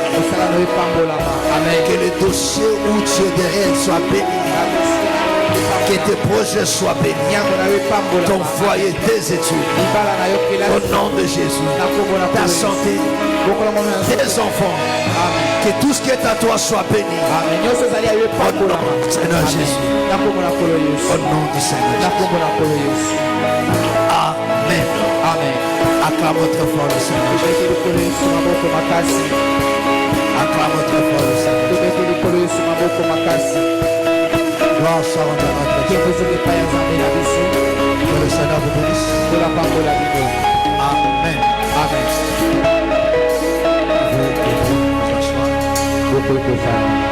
Que le dossier où tu es derrière soit béni. Que tes projets soient bénis. Ton foyer, tes études. Au nom de Jésus. Ta santé. Tes enfants. Que tout ce qui est à toi soit béni. Au nom du Seigneur Jésus. Au nom du Seigneur Jésus. Amen. Amen. Acclame très fort le Seigneur. Acclame très fort le Seigneur. Gloire soit rendue à notre Dieu. Que le Seigneur vous bénisse. Amen. Amen. Vous pouvez vous asseoir.